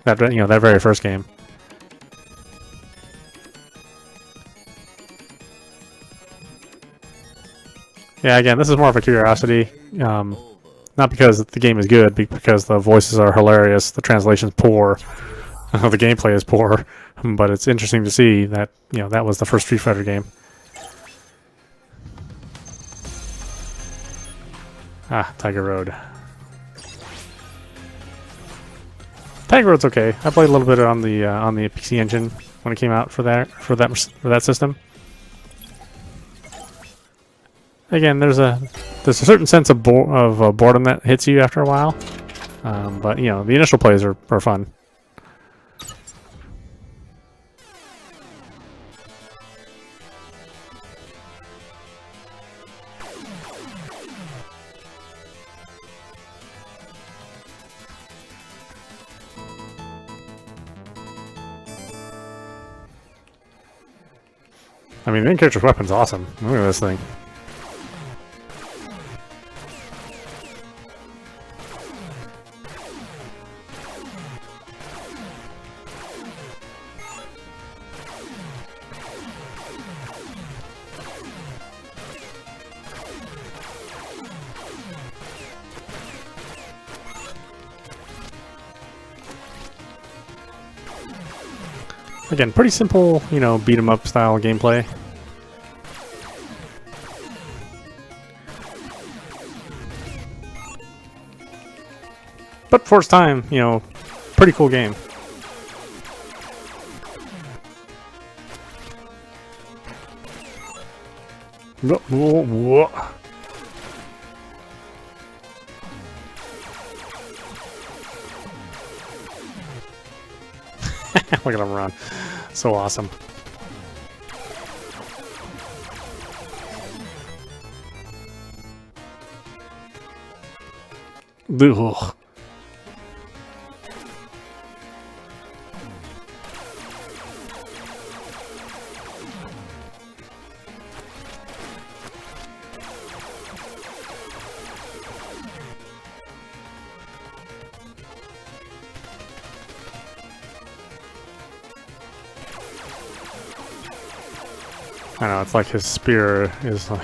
That very first game. Yeah, again, this is more of a curiosity. Not because the game is good, but because the voices are hilarious, the translation's poor, the gameplay is poor. But it's interesting to see that that was the first Street Fighter game. Ah, Tiger Road. Tiger Road's okay. I played a little bit on the PC Engine when it came out for that system. Again, there's a certain sense of boredom that hits you after a while, but the initial plays are fun. I mean, the main character's weapon's awesome. Look at this thing. Again, pretty simple, you know, beat 'em up style gameplay. But for its time, you know, pretty cool game. Whoa. Look at him run. So awesome. Ugh. I know, it's like his spear is like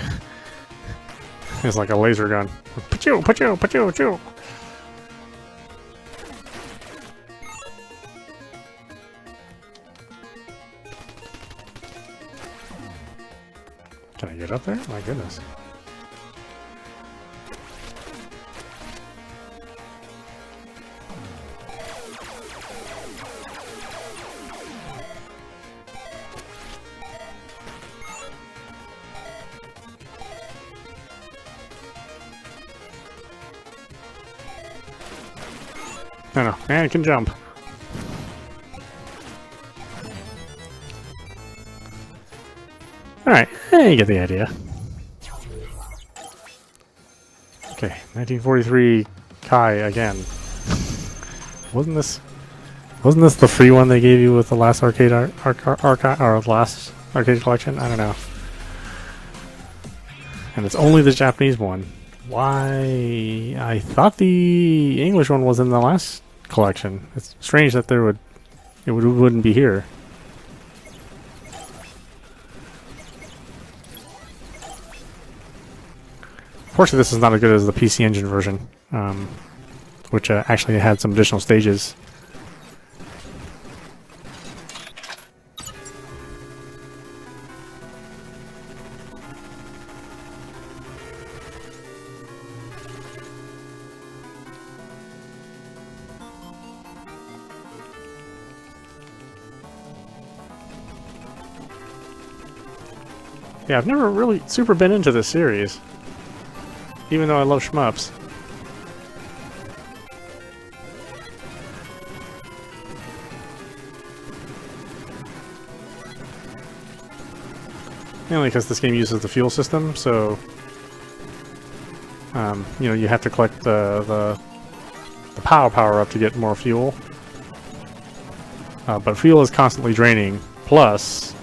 a laser gun. Pachoo, pachoo, pachoo, pachoo. Can I get up there? My goodness. I know, and it can jump. Alright, you get the idea. Okay, 1943 Kai again. Wasn't this the free one they gave you with the last arcade or the last arcade collection? I don't know. And it's only the Japanese one. Why? I thought the English one was in the last collection. It's strange that it wouldn't be here. Fortunately, this is not as good as the PC Engine version, which actually had some additional stages. Yeah, I've never really super been into this series, even though I love shmups. Mainly because this game uses the fuel system, so you know, you have to collect the power up to get more fuel. But fuel is constantly draining, plus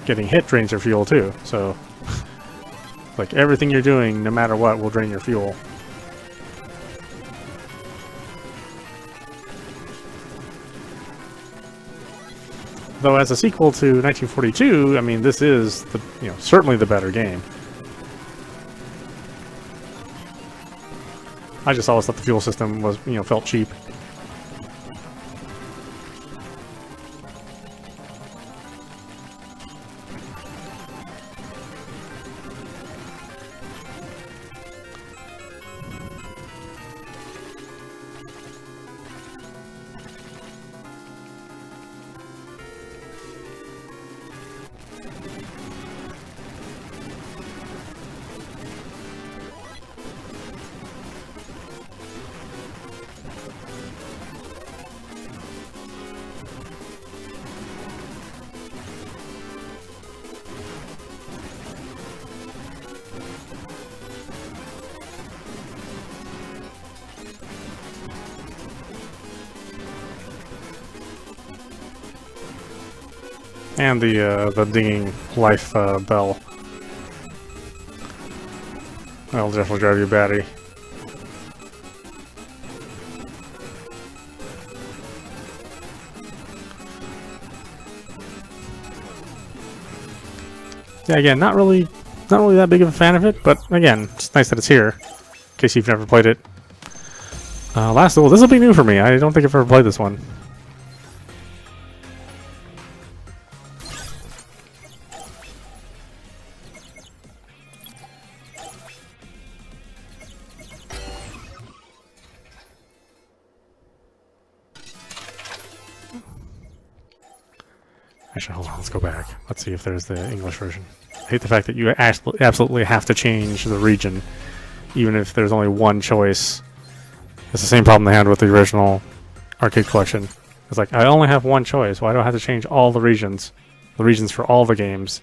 getting hit drains your fuel too, so like everything you're doing, no matter what, will drain your fuel. Though as a sequel to 1942, I mean, this is certainly the better game. I just always thought the fuel system was, felt cheap. And the dinging life bell. That'll definitely drive you batty. Yeah, again, not really that big of a fan of it, but again, it's nice that it's here, in case you've never played it. Well, this will be new for me. I don't think I've ever played this one. Actually, hold on. Let's go back. Let's see if there's the English version. I hate the fact that you absolutely have to change the region, even if there's only one choice. It's the same problem they had with the original arcade collection. It's like, I only have one choice. Why do I have to change all the regions? The regions for all the games.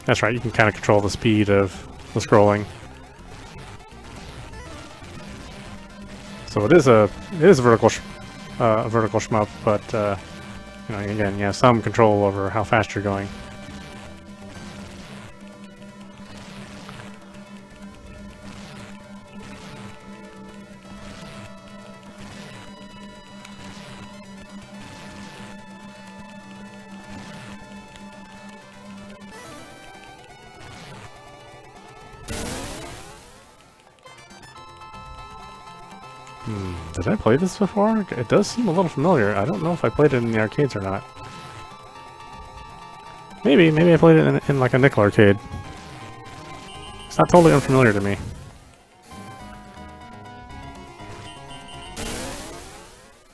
That's right, you can kind of control the speed of the scrolling. So it is a vertical shmup, but you know, again, you have some control over how fast you're going. Did I play this before? It does seem a little familiar. I don't know if I played it in the arcades or not. Maybe I played it in like a nickel arcade. It's not totally unfamiliar to me.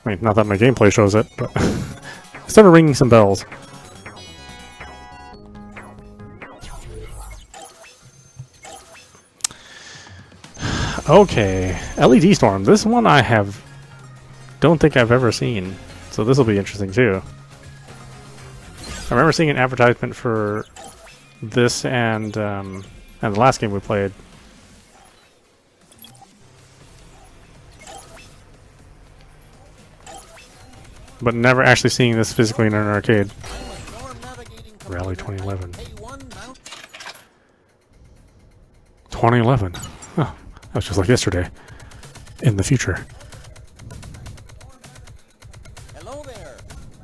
I mean, not that my gameplay shows it, but it started ringing some bells. Okay, LED Storm. This one don't think I've ever seen, so this will be interesting too. I remember seeing an advertisement for this and the last game we played. But never actually seeing this physically in an arcade. Rally 2011. 2011. Oh, that was just like yesterday. In the future. Hello there.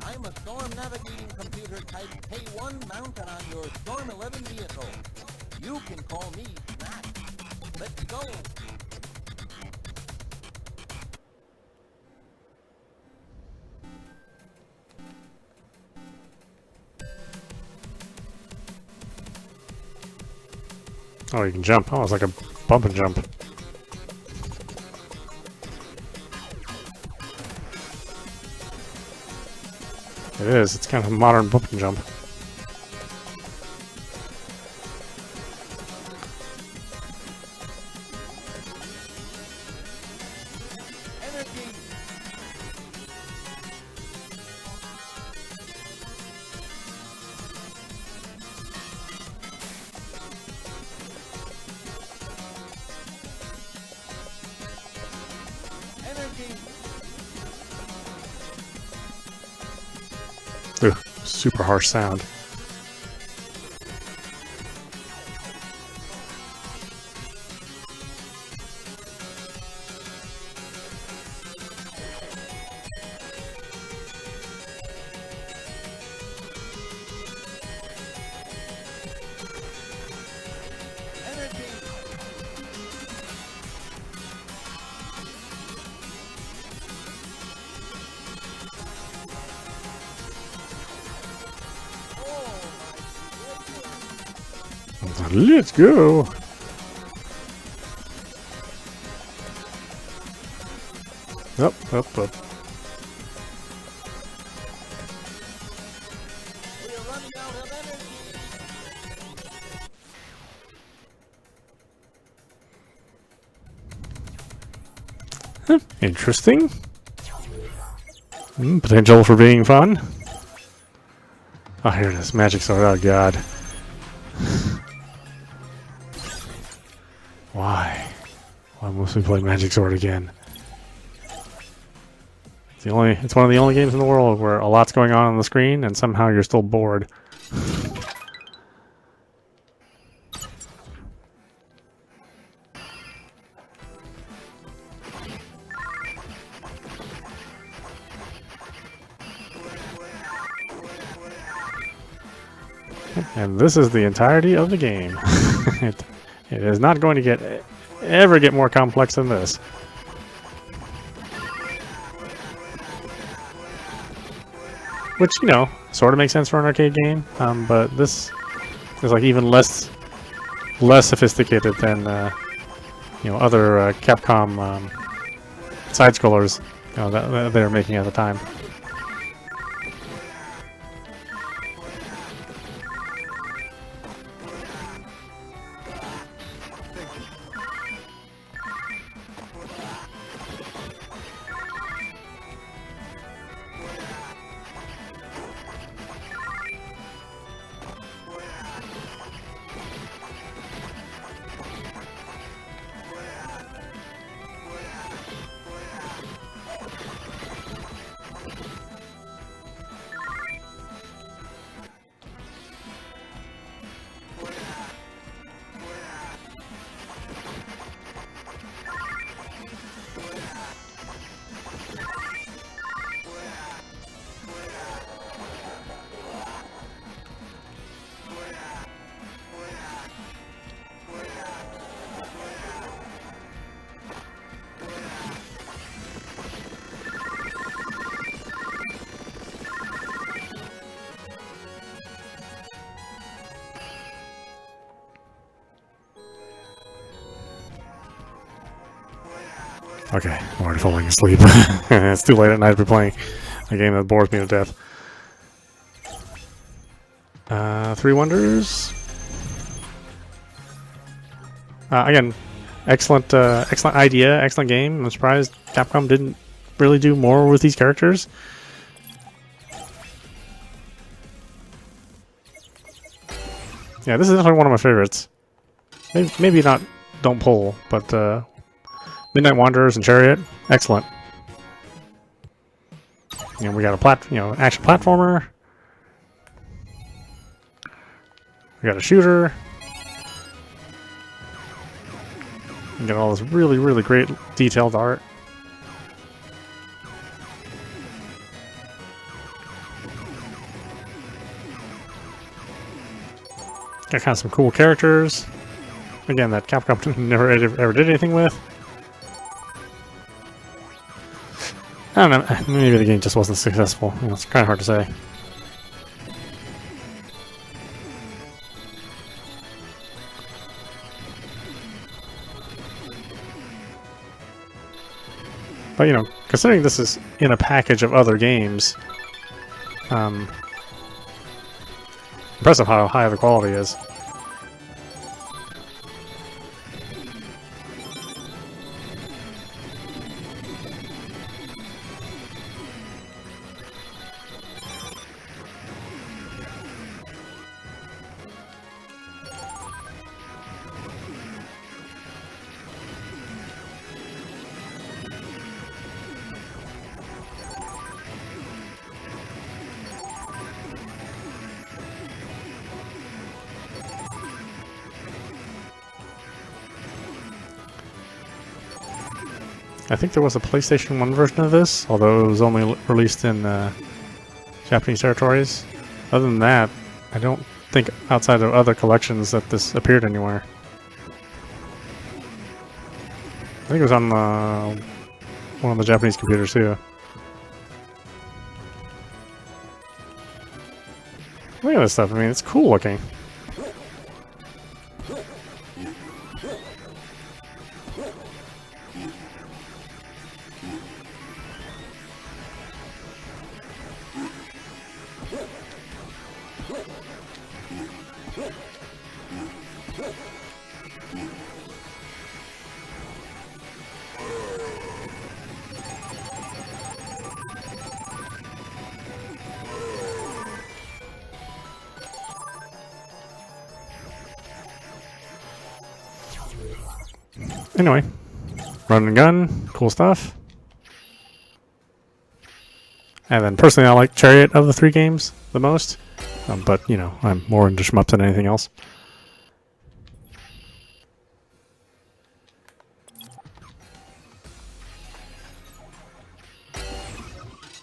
I'm a storm navigating computer type K1 mounted on your Storm 11 vehicle. You can call me Matt. Let's go. Oh, you can jump. Oh, it's like a bump and jump. It is. It's kind of a modern bump and jump. Energy. Energy. Ooh, super harsh sound. Energy. Let's go. Up. We're running out of energy. Interesting. Potential for being fun. Oh, here it is. Magic Sword. Oh, God. Why? Why must we play Magic Sword again? It's one of the only games in the world where a lot's going on the screen and somehow you're still bored. And this is the entirety of the game. it is not going to ever get more complex than this. Which, you know, sort of makes sense for an arcade game, but this is like even less sophisticated than you know, other Capcom side scrollers, you know, that they were making at the time. Okay, I'm already falling asleep. It's too late at night to be playing a game that bores me to death. Three Wonders. Again, excellent idea, excellent game. I'm surprised Capcom didn't really do more with these characters. Yeah, this is definitely one of my favorites. Maybe not Don't Pull, but Midnight Wanderers and Chariot, excellent. You know, we got a action platformer. We got a shooter. We got all this really, really great detailed art. Got kind of some cool characters. Again, that Capcom never ever did anything with. I don't know, maybe the game just wasn't successful. You know, it's kind of hard to say. But, you know, considering this is in a package of other games, impressive how high the quality is. I think there was a PlayStation 1 version of this, although it was only released in Japanese territories. Other than that, I don't think outside of other collections that this appeared anywhere. I think it was on one of the Japanese computers too. Look at this stuff, I mean, it's cool looking. Anyway, run and gun, cool stuff. And then personally I like Chariot of the three games the most, but you know, I'm more into shmups than anything else.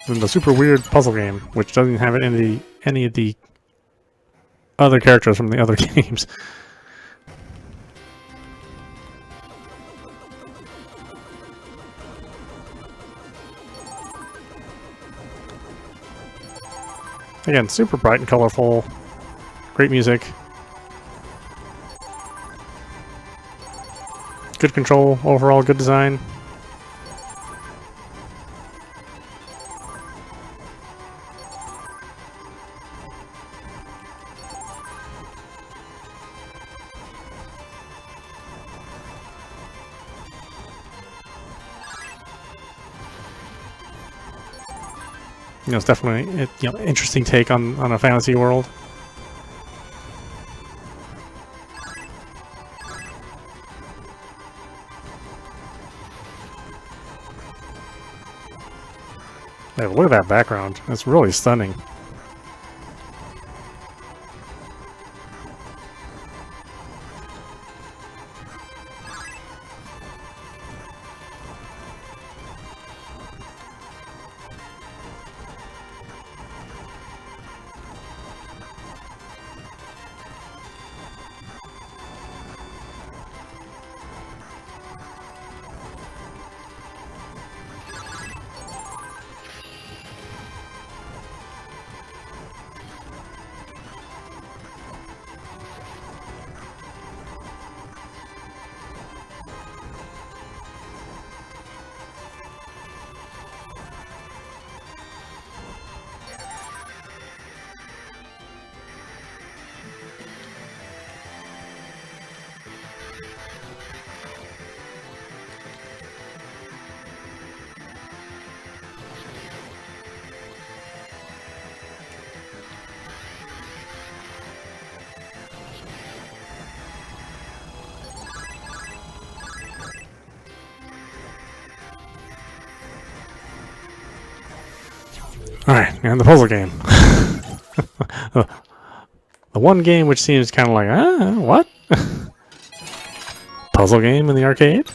Then the super weird puzzle game, which doesn't have any of the other characters from the other games. Again, super bright and colorful. Great music. Good control, overall good design. You know, it's definitely interesting take on a fantasy world. Hey, look at that background. It's really stunning. Alright, and the puzzle game. The one game which seems kind of like, what? Puzzle game in the arcade?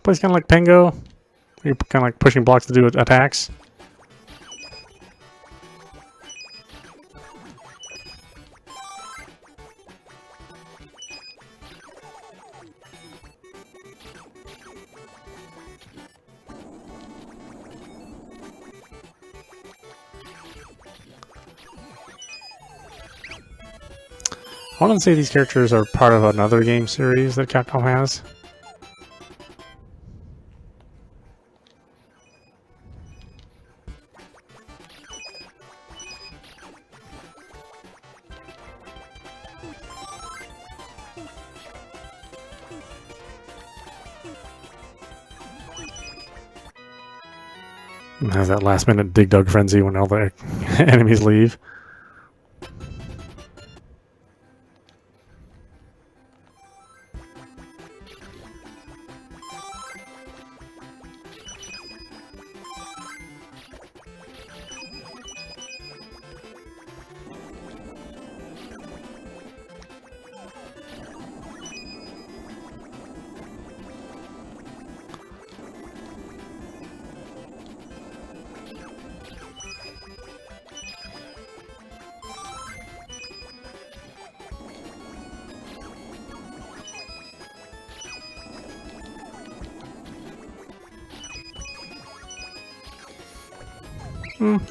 Plays kind of like Pengo. You're kind of like pushing blocks to do attacks. I want to say these characters are part of another game series that Capcom has. It has that last minute dig dug frenzy when all the enemies leave.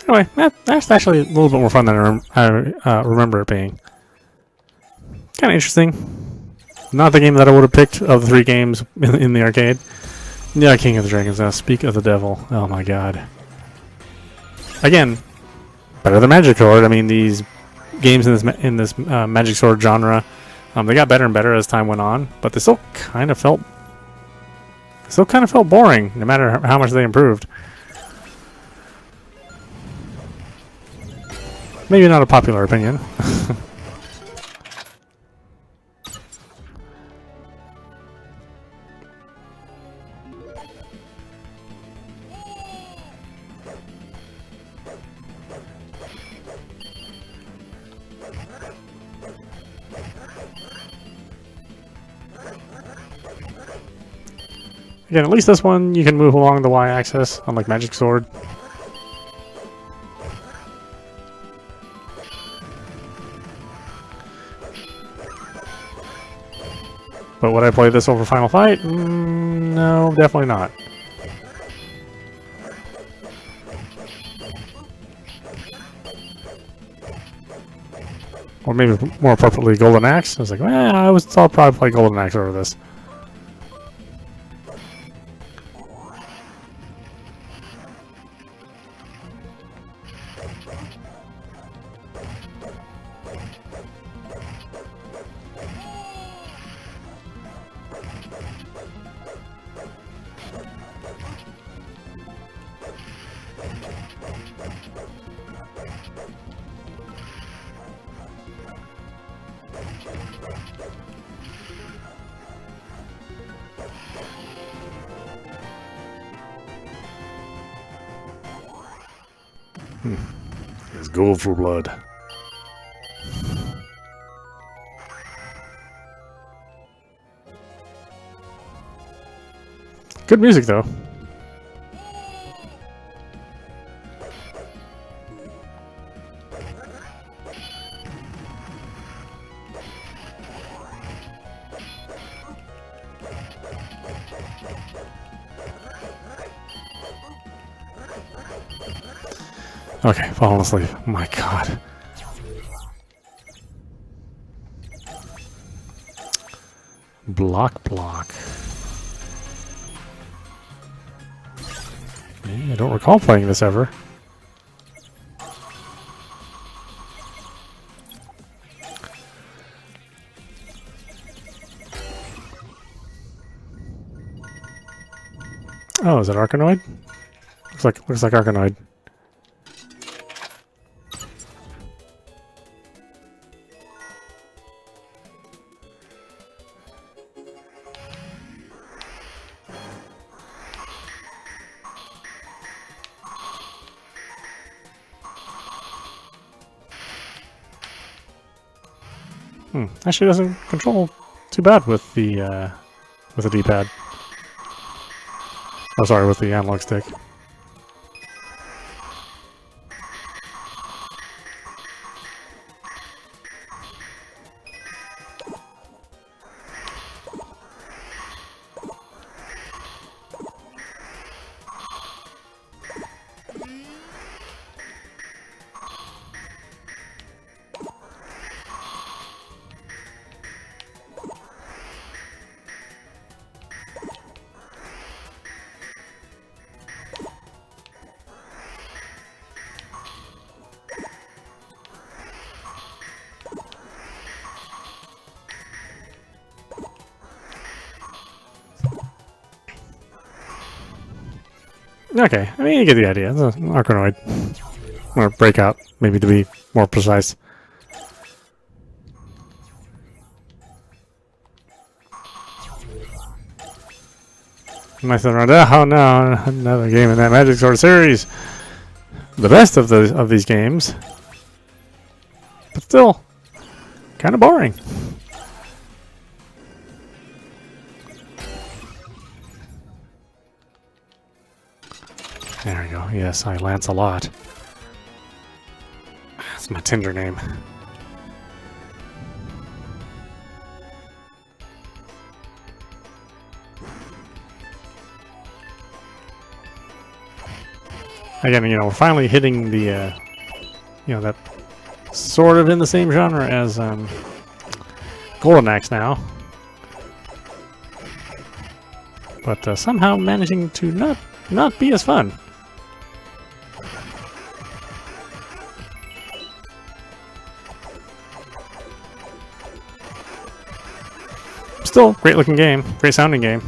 Anyway, that's actually a little bit more fun than I remember it being. Kind of interesting. Not the game that I would have picked of the 3 games in the arcade. Yeah, King of the Dragons. Now, speak of the devil. Oh my god. Again, better than Magic Sword. I mean, these games in this Magic Sword genre, they got better and better as time went on, but they still kind of felt boring, no matter how much they improved. Maybe not a popular opinion. Again, at least this one you can move along the Y-axis, unlike Magic Sword. But would I play this over Final Fight? No, definitely not. Or maybe more appropriately, Golden Axe. I was like, I'll probably play Golden Axe over this. It's gold for blood. Good music, though. Okay, falling asleep. Oh my god. Block. I don't recall playing this ever. Oh, is it Arkanoid? Looks like Arkanoid. Actually doesn't control too bad with the D-pad. Oh, sorry, with the analog stick. Okay, I mean, you get the idea. It's an Arkanoid. Or Breakout, maybe to be more precise. Nice around. Oh no, another game in that Magic Sword series. The best of these games. But still, kind of boring. There we go. Yes, I Lancelot. That's my Tinder name. Again, we're finally hitting the, that sort of in the same genre as Golden Axe now. But somehow managing to not be as fun. Still, great looking game, great sounding game.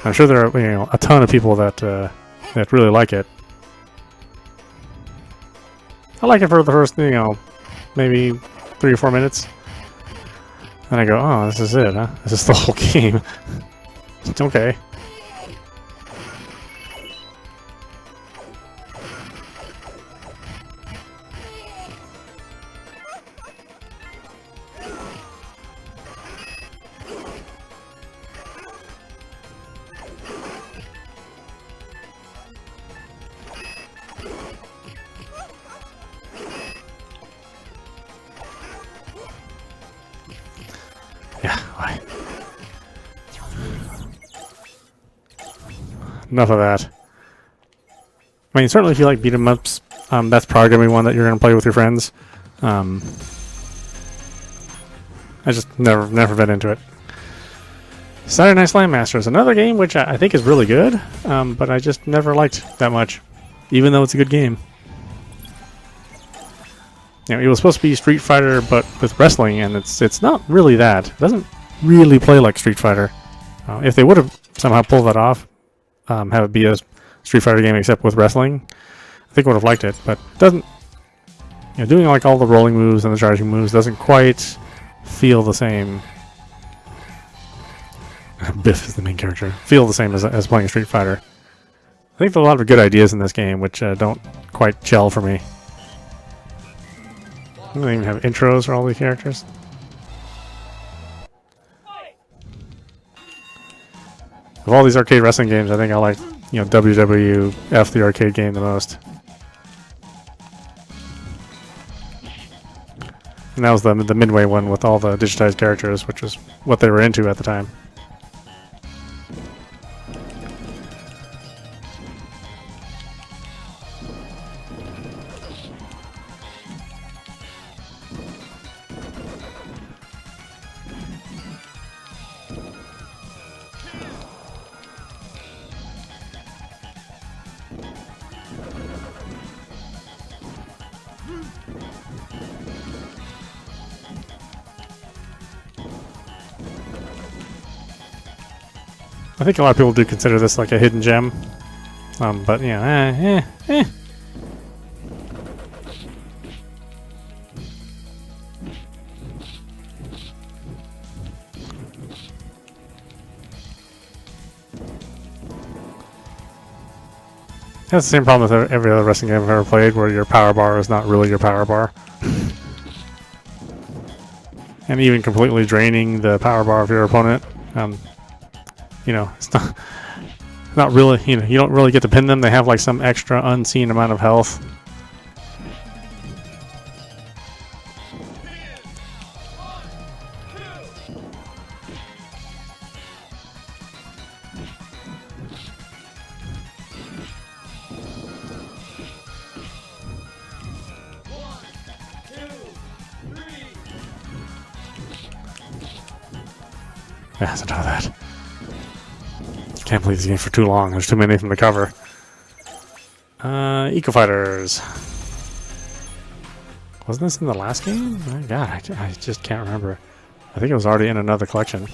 I'm sure there are a ton of people that really like it. I like it for the first maybe 3 or 4 minutes, and I go, oh, this is it, huh? This is the whole game. Okay. Yeah, why? Enough of that. I mean, certainly if you like beat 'em ups, That's probably gonna be one that you're gonna play with your friends. I just never been into it. Saturday Night Slam Masters, another game which I think is really good, but I just never liked that much, even though it's a good game. You know, it was supposed to be Street Fighter, but with wrestling, and it's not really that. It doesn't really play like Street Fighter. If they would have somehow pulled that off, have it be a Street Fighter game except with wrestling, I think I would have liked it. But it doesn't. You know, doing like all the rolling moves and the charging moves doesn't quite feel the same. Biff is the main character. Feel the same as playing Street Fighter. I think there are a lot of good ideas in this game which don't quite gel for me. I don't even have intros for all the characters. Of all these arcade wrestling games, I think I like, you know, WWF the arcade game the most. And that was the Midway one with all the digitized characters, which was what they were into at the time. I think a lot of people do consider this like a hidden gem, but you know, That's the same problem with every other wrestling game I've ever played, where your power bar is not really your power bar. And even completely draining the power bar of your opponent. You know, it's not really, you know, you don't really get to pin them. They have like some extra unseen amount of health. Yeah, that's enough of that. Can't play this game for too long. There's too many from the cover. Eco Fighters. Wasn't this in the last game? Oh my god, I just can't remember. I think it was already in another collection.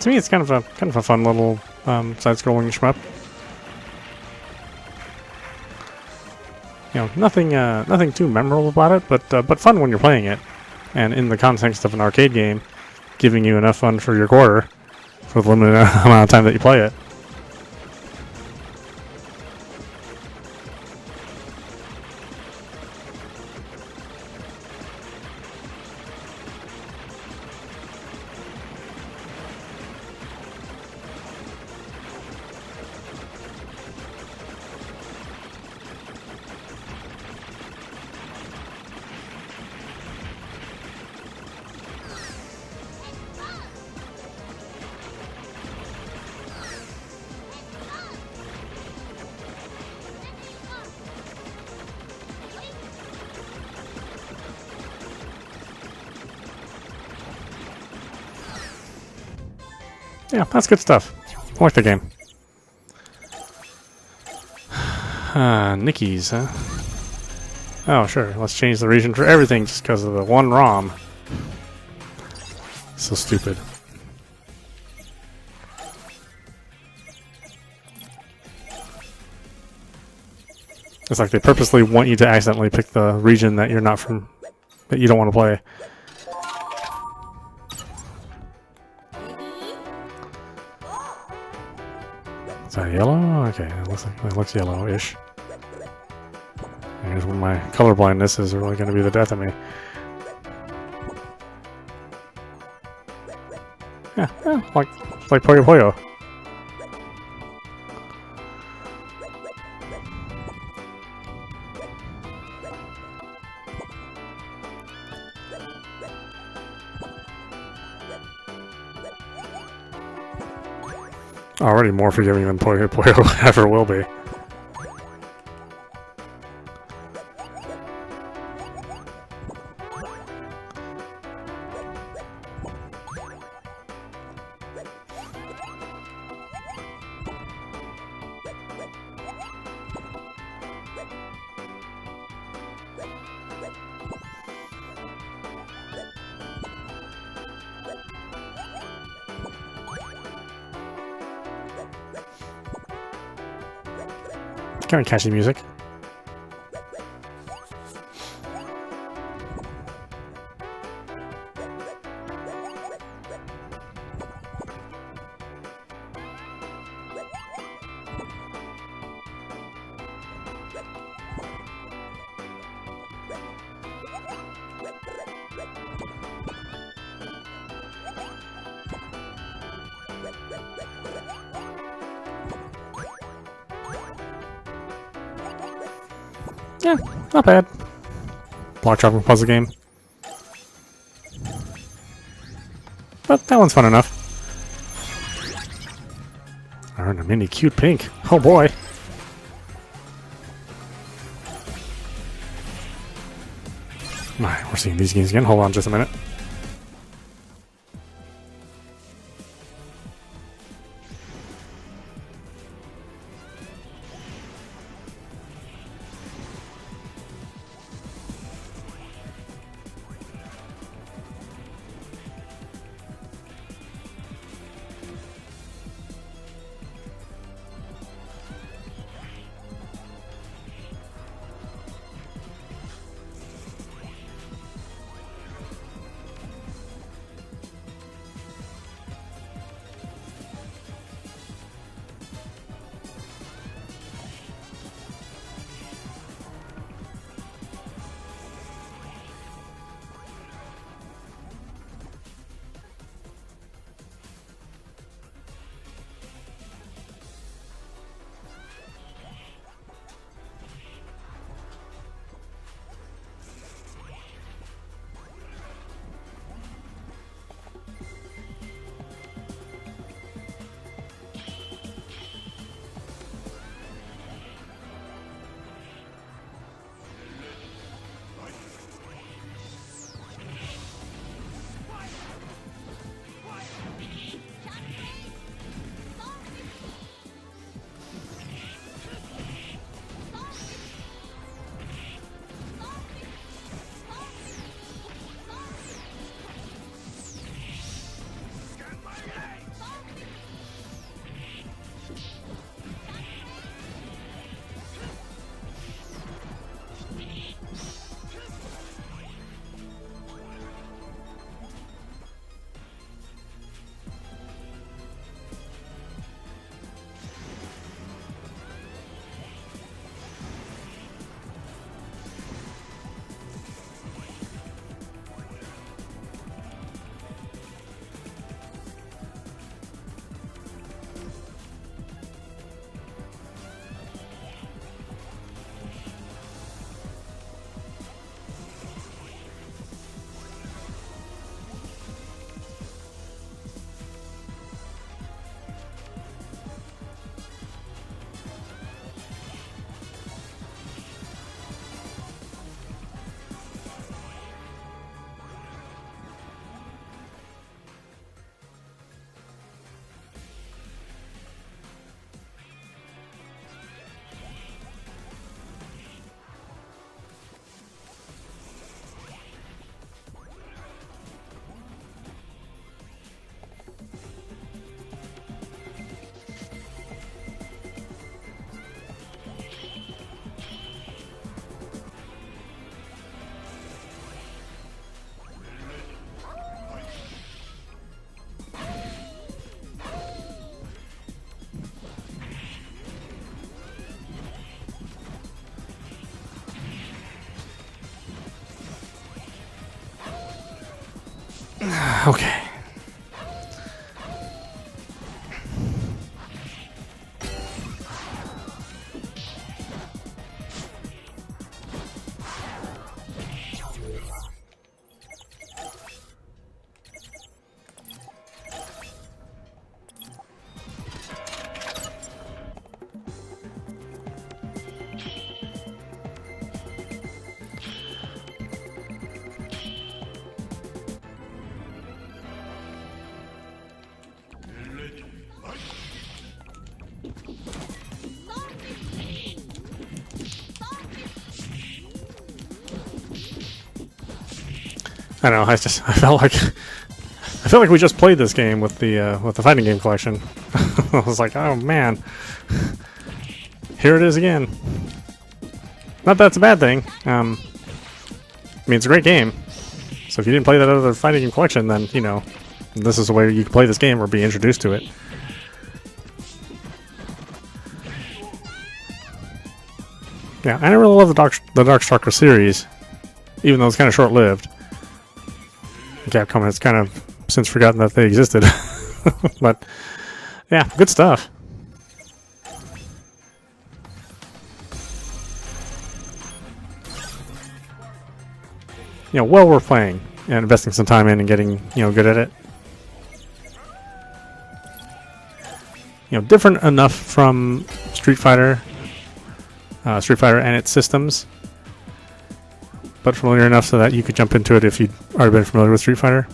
To me, it's kind of a fun little side-scrolling shmup. You know, nothing too memorable about it, but fun when you're playing it, and in the context of an arcade game, giving you enough fun for your quarter for the limited amount of time that you play it. Yeah, that's good stuff. I like the game. Nikki's, huh? Oh, sure. Let's change the region for everything just because of the one ROM. So stupid. It's like they purposely want you to accidentally pick the region that you're not from, that you don't want to play. Is that yellow? Okay, it looks yellow-ish. Here's when my color blindness is really going to be the death of me. Yeah, like Puyo Puyo. Already more forgiving than Puyo Puyo ever will be. Kind of catchy music. Yeah, not bad. Block dropping puzzle game. But that one's fun enough. I earned a mini cute pink. Oh boy. Alright, we're seeing these games again. Hold on just a minute. Okay. I don't know. I felt like we just played this game with the fighting game collection. I was like, oh man, here it is again. Not that it's a bad thing. I mean, it's a great game. So if you didn't play that other fighting game collection, then you know this is the way you can play this game or be introduced to it. Yeah, I really love the Darkstalker series, even though it's kind of short-lived. Capcom has kind of since forgotten that they existed. But yeah, good stuff. You know, well worth playing and investing some time in and getting, you know, good at it. You know, different enough from Street Fighter and its systems, but familiar enough so that you could jump into it if you'd already been familiar with Street Fighter.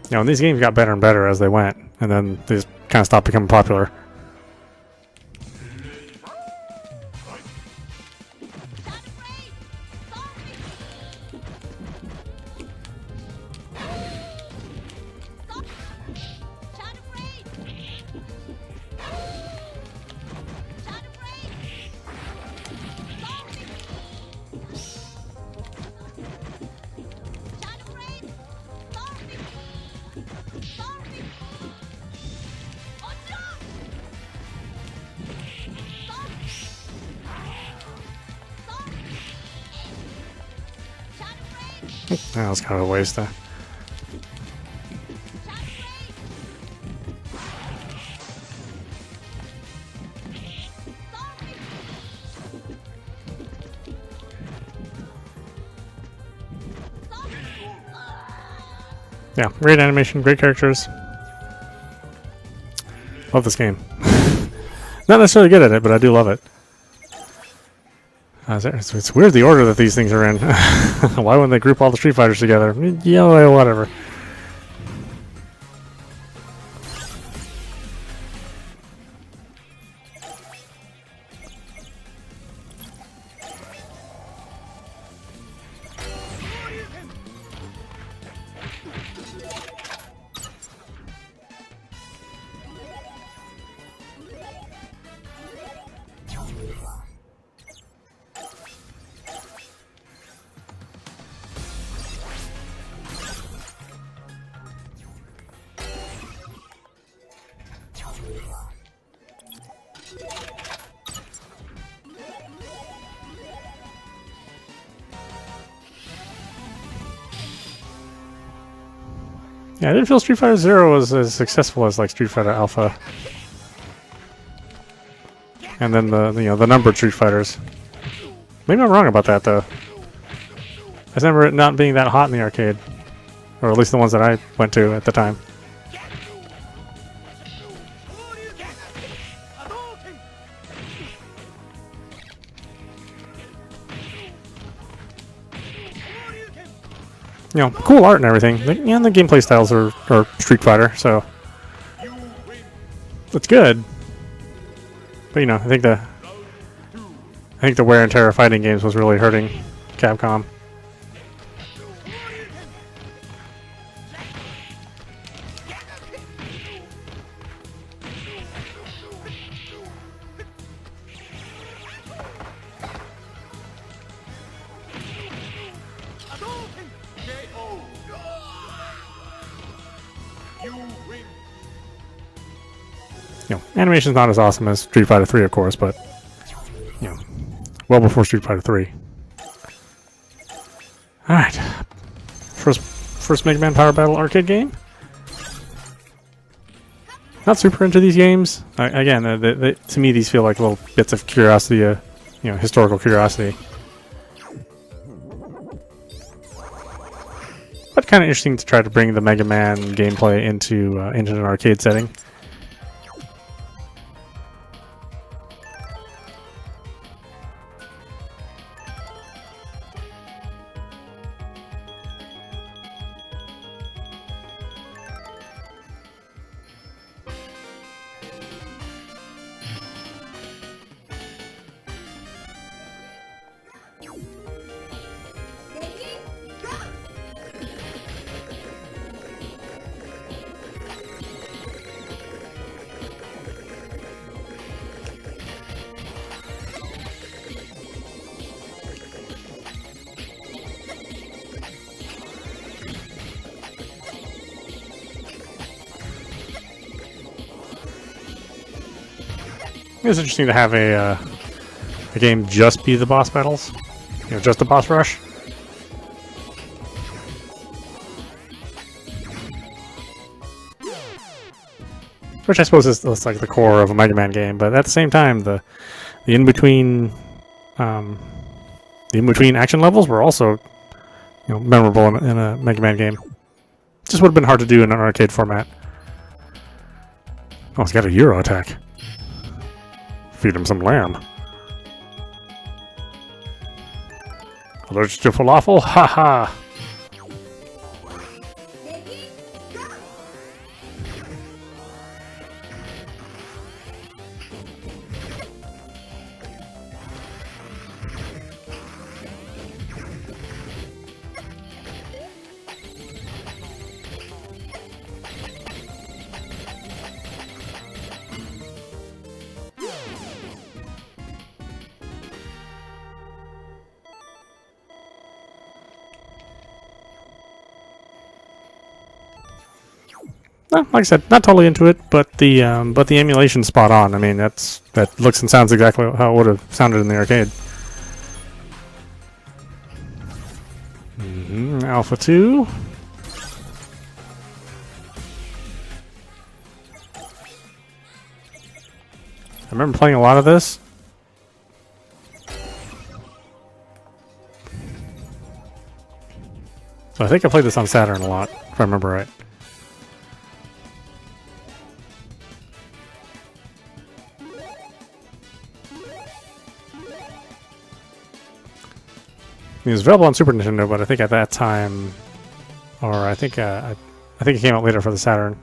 You know, and these games got better and better as they went, and then they just kind of stopped becoming popular. That was kind of a waste. Yeah, great animation, great characters. Love this game. Not necessarily good at it, but I do love it. It's weird the order that these things are in. Why wouldn't they group all the Street Fighters together? Yeah, whatever. Yeah, I didn't feel Street Fighter Zero was as successful as like Street Fighter Alpha, and then the numbered Street Fighters. Maybe I'm wrong about that though. I remember it not being that hot in the arcade, or at least the ones that I went to at the time. You know, cool art and everything. And the gameplay styles are Street Fighter, so it's good. But you know, I think the wear and tear of fighting games was really hurting Capcom. animation's not as awesome as Street Fighter 3, of course, but well before Street Fighter 3. All right, first Mega Man Power Battle arcade game. Not super into these games. Again, to me, these feel like little bits of curiosity, historical curiosity. But kind of interesting to try to bring the Mega Man gameplay into an arcade setting. It's interesting to have a game just be the boss battles, just the boss rush. Which I suppose is like the core of a Mega Man game, but at the same time, the in between action levels were also memorable in a Mega Man game. Just would have been hard to do in an arcade format. Oh, it's got a Euro attack. Feed him some lamb. Allergic to falafel? Haha! Like I said, not totally into it, but the emulation's spot on. I mean, that looks and sounds exactly how it would have sounded in the arcade. Alpha 2. I remember playing a lot of this. So I think I played this on Saturn a lot, if I remember right. It was available on Super Nintendo, but I think at that time, or I think it came out later for the Saturn.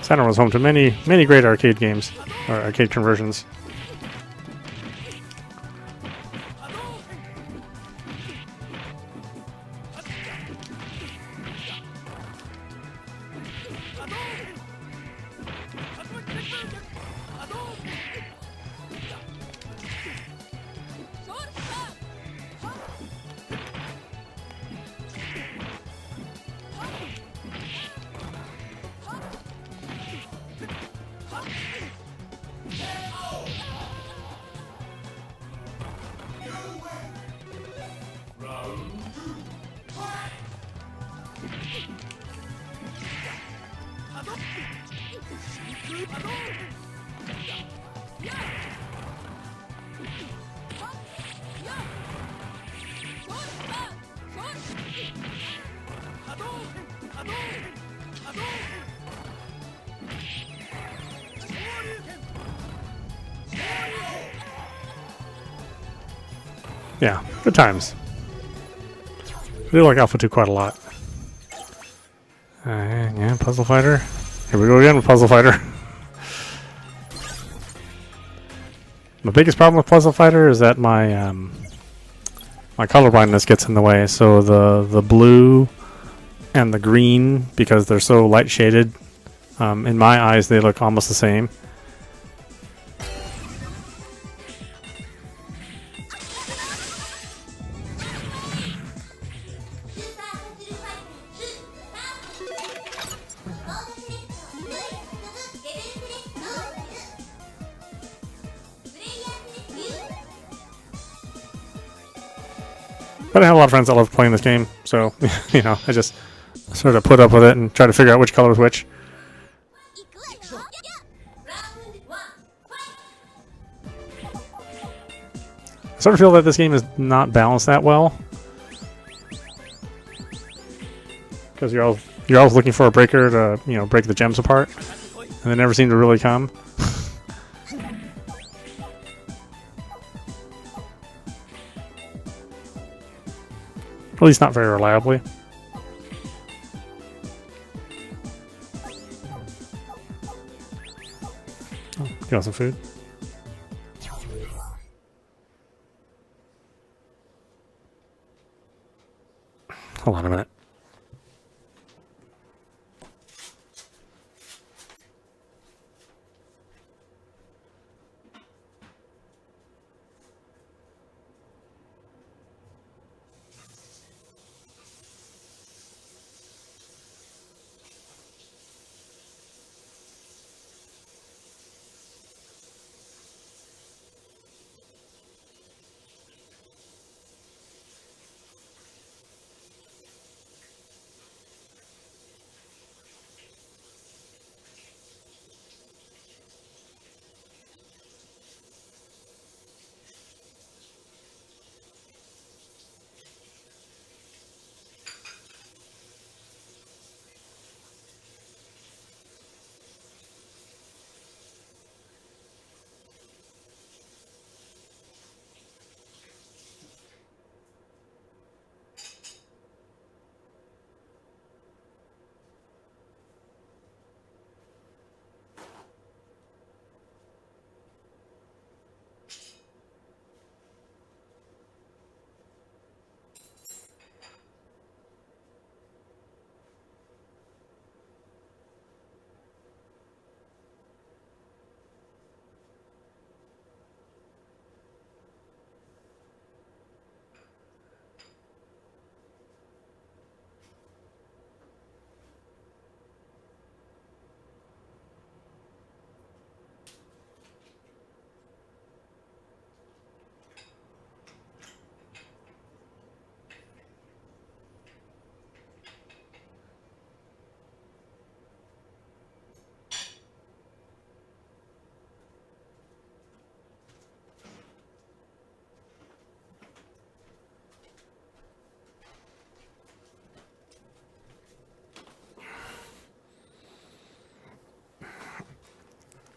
Saturn was home to many great arcade games, or arcade conversions. Yeah, good times. I do like Alpha 2 quite a lot. Yeah, Puzzle Fighter. Here we go again with Puzzle Fighter. My biggest problem with Puzzle Fighter is that my my colorblindness gets in the way. So the blue and the green, because they're so light shaded, in my eyes they look almost the same. But I have a lot of friends that love playing this game, so you know, I just sort of put up with it and try to figure out which color is which. I sort of feel that this game is not balanced that well, because you're always looking for a breaker to, you know, break the gems apart, and they never seem to really come. At least not very reliably. Oh, you want some food? Hold on a minute.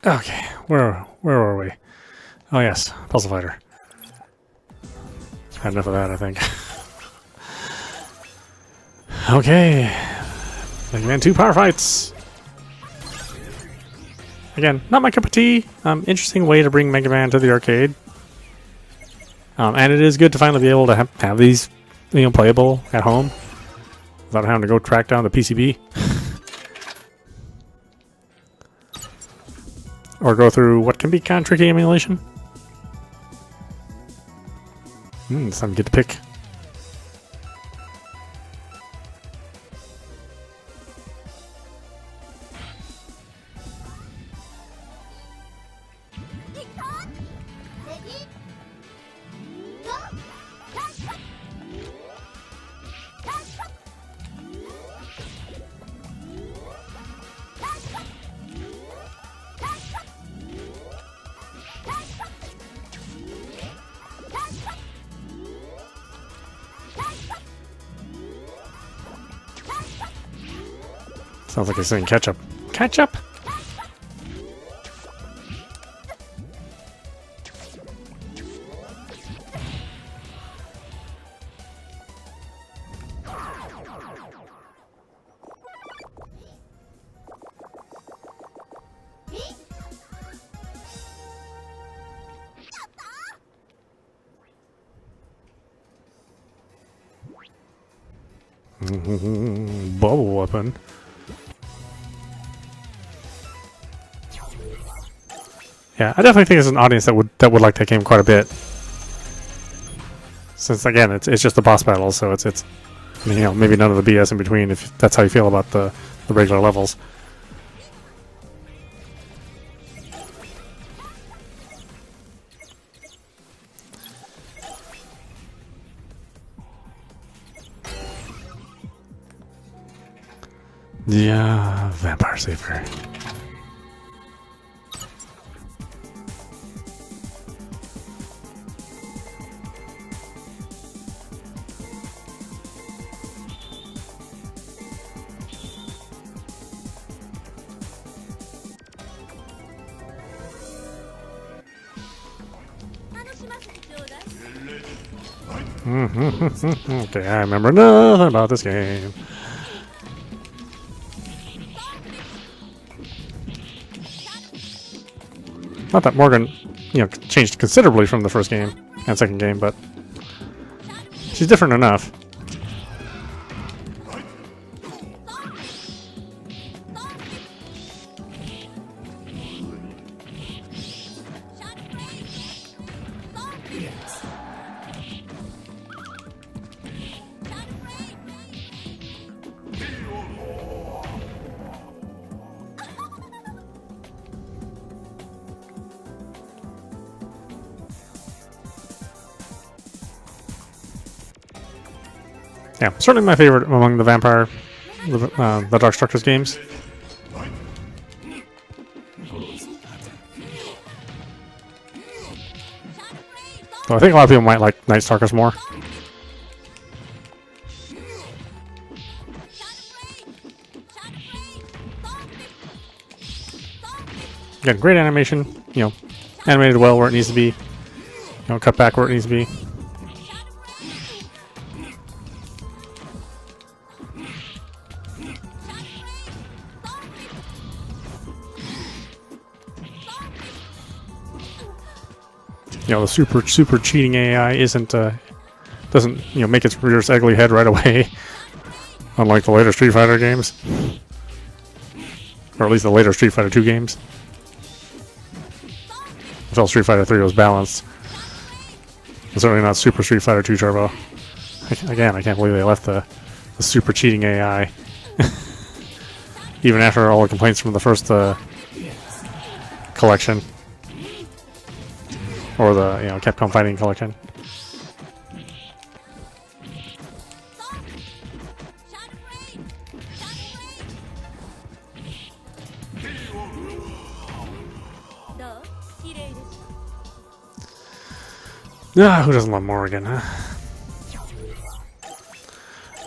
Okay, where were we? Oh yes, Puzzle Fighter. Had enough of that, I think. Okay, Mega Man 2 Power Fights. Again, not my cup of tea. Interesting way to bring Mega Man to the arcade. And it is good to finally be able to have these, you know, playable at home without having to go track down the PCB. Or go through what can be kind of tricky emulation. Some get to pick. Sounds like he's saying ketchup. Ketchup? Bubble weapon. Yeah, I definitely think there's an audience that would like that game quite a bit. Since again, it's just the boss battle, so it's you know, maybe none of the BS in between if that's how you feel about the regular levels. Yeah, Vampire Saver. Okay, I remember nothing about this game. Not that Morgan, changed considerably from the first game and second game, but she's different enough. Yeah, certainly my favorite among the Vampire, the Darkstalkers games. So I think a lot of people might like Night Stalkers more. Again, great animation, animated well where it needs to be, cut back where it needs to be. The super cheating AI doesn't make its rear ugly head right away, unlike the later Street Fighter games, or at least the later Street Fighter 2 games. Until Street Fighter 3 was balanced. And certainly not Super Street Fighter 2 Turbo. Again, I can't believe they left the super cheating AI, even after all the complaints from the first collection. Or the Capcom Fighting Collection. Who doesn't love Morrigan, huh?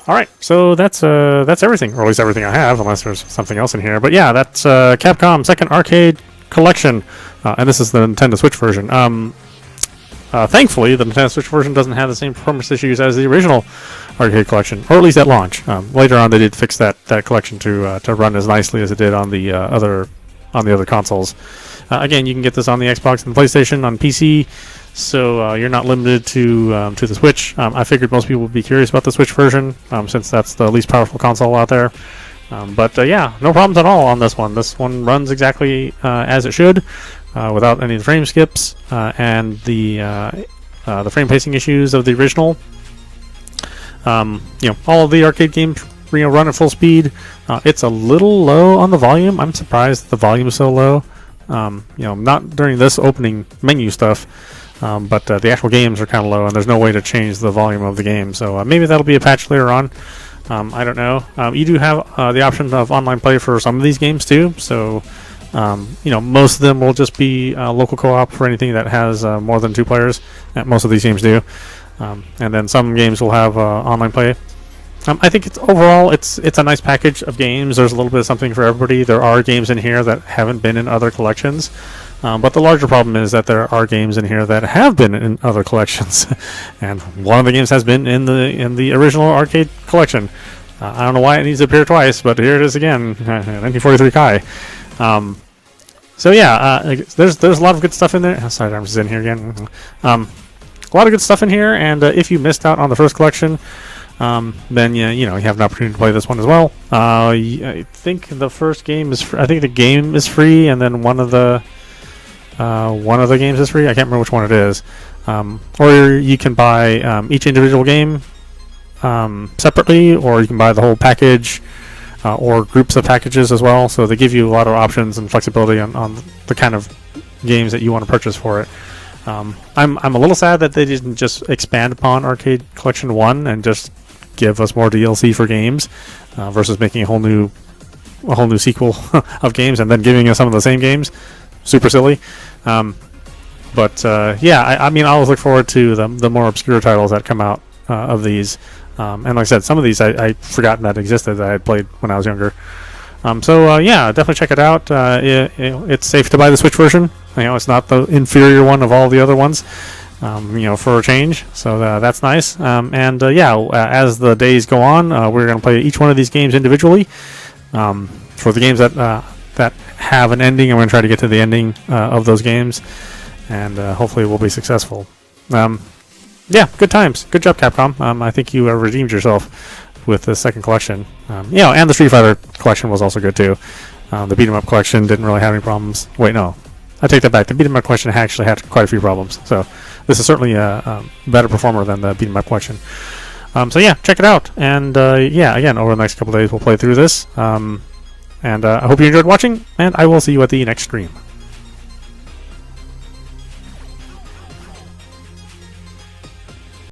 Alright, so that's everything, or at least everything I have, unless there's something else in here. But yeah, that's Capcom Second Arcade Collection, and this is the Nintendo Switch version. Thankfully, the Nintendo Switch version doesn't have the same performance issues as the original arcade collection, or at least at launch. Later on, they did fix that collection to run as nicely as it did on the other consoles. Again, you can get this on the Xbox and the PlayStation, on PC, so you're not limited to the Switch. I figured most people would be curious about the Switch version, since that's the least powerful console out there. But yeah, no problems at all on this one. This one runs exactly as it should, without any of the frame skips and the frame pacing issues of the original. All of the arcade games run at full speed. It's a little low on the volume. I'm surprised the volume is so low. Not during this opening menu stuff, but the actual games are kind of low, and there's no way to change the volume of the game. So maybe that'll be a patch later on. I don't know. You do have the option of online play for some of these games too. So, most of them will just be local co-op for anything that has more than 2 players. Most of these games do. And then some games will have online play. I think overall it's a nice package of games. There's a little bit of something for everybody. There are games in here that haven't been in other collections. But the larger problem is that there are games in here that have been in other collections, and one of the games has been in the original arcade collection. I don't know why it needs to appear twice, but here it is again, 1943 Kai. So yeah, there's a lot of good stuff in there. Oh, sorry, I'm just in here again. A lot of good stuff in here, and if you missed out on the first collection, then you have an opportunity to play this one as well. I think the first game is I think the game is free, and then one of the games is free. I can't remember which one it is. Or you can buy each individual game separately, or you can buy the whole package, or groups of packages as well. So they give you a lot of options and flexibility on the kind of games that you want to purchase for it. I'm a little sad that they didn't just expand upon Arcade Collection 1 and just give us more DLC for games, versus making a whole new a whole new sequel of games and then giving us some of the same games. Super silly. But I mean, I always look forward to the more obscure titles that come out of these. And like I said, some of these I'd forgotten that existed that I had played when I was younger. Definitely check it out. It's safe to buy the Switch version. It's not the inferior one of all the other ones. For a change. So that's nice. As the days go on, we're going to play each one of these games individually. For the games that have an ending, I'm going to try to get to the ending of those games, and hopefully we'll be successful. Good times. Good job, Capcom. I think you redeemed yourself with the second collection. And the Street Fighter collection was also good too. The Beat 'em Up collection didn't really have any problems. Wait, no. I take that back. The Beat 'em Up collection actually had quite a few problems. So this is certainly a better performer than the Beat 'em Up collection. Check it out. And again, over the next couple of days we'll play through this. I hope you enjoyed watching, and I will see you at the next stream.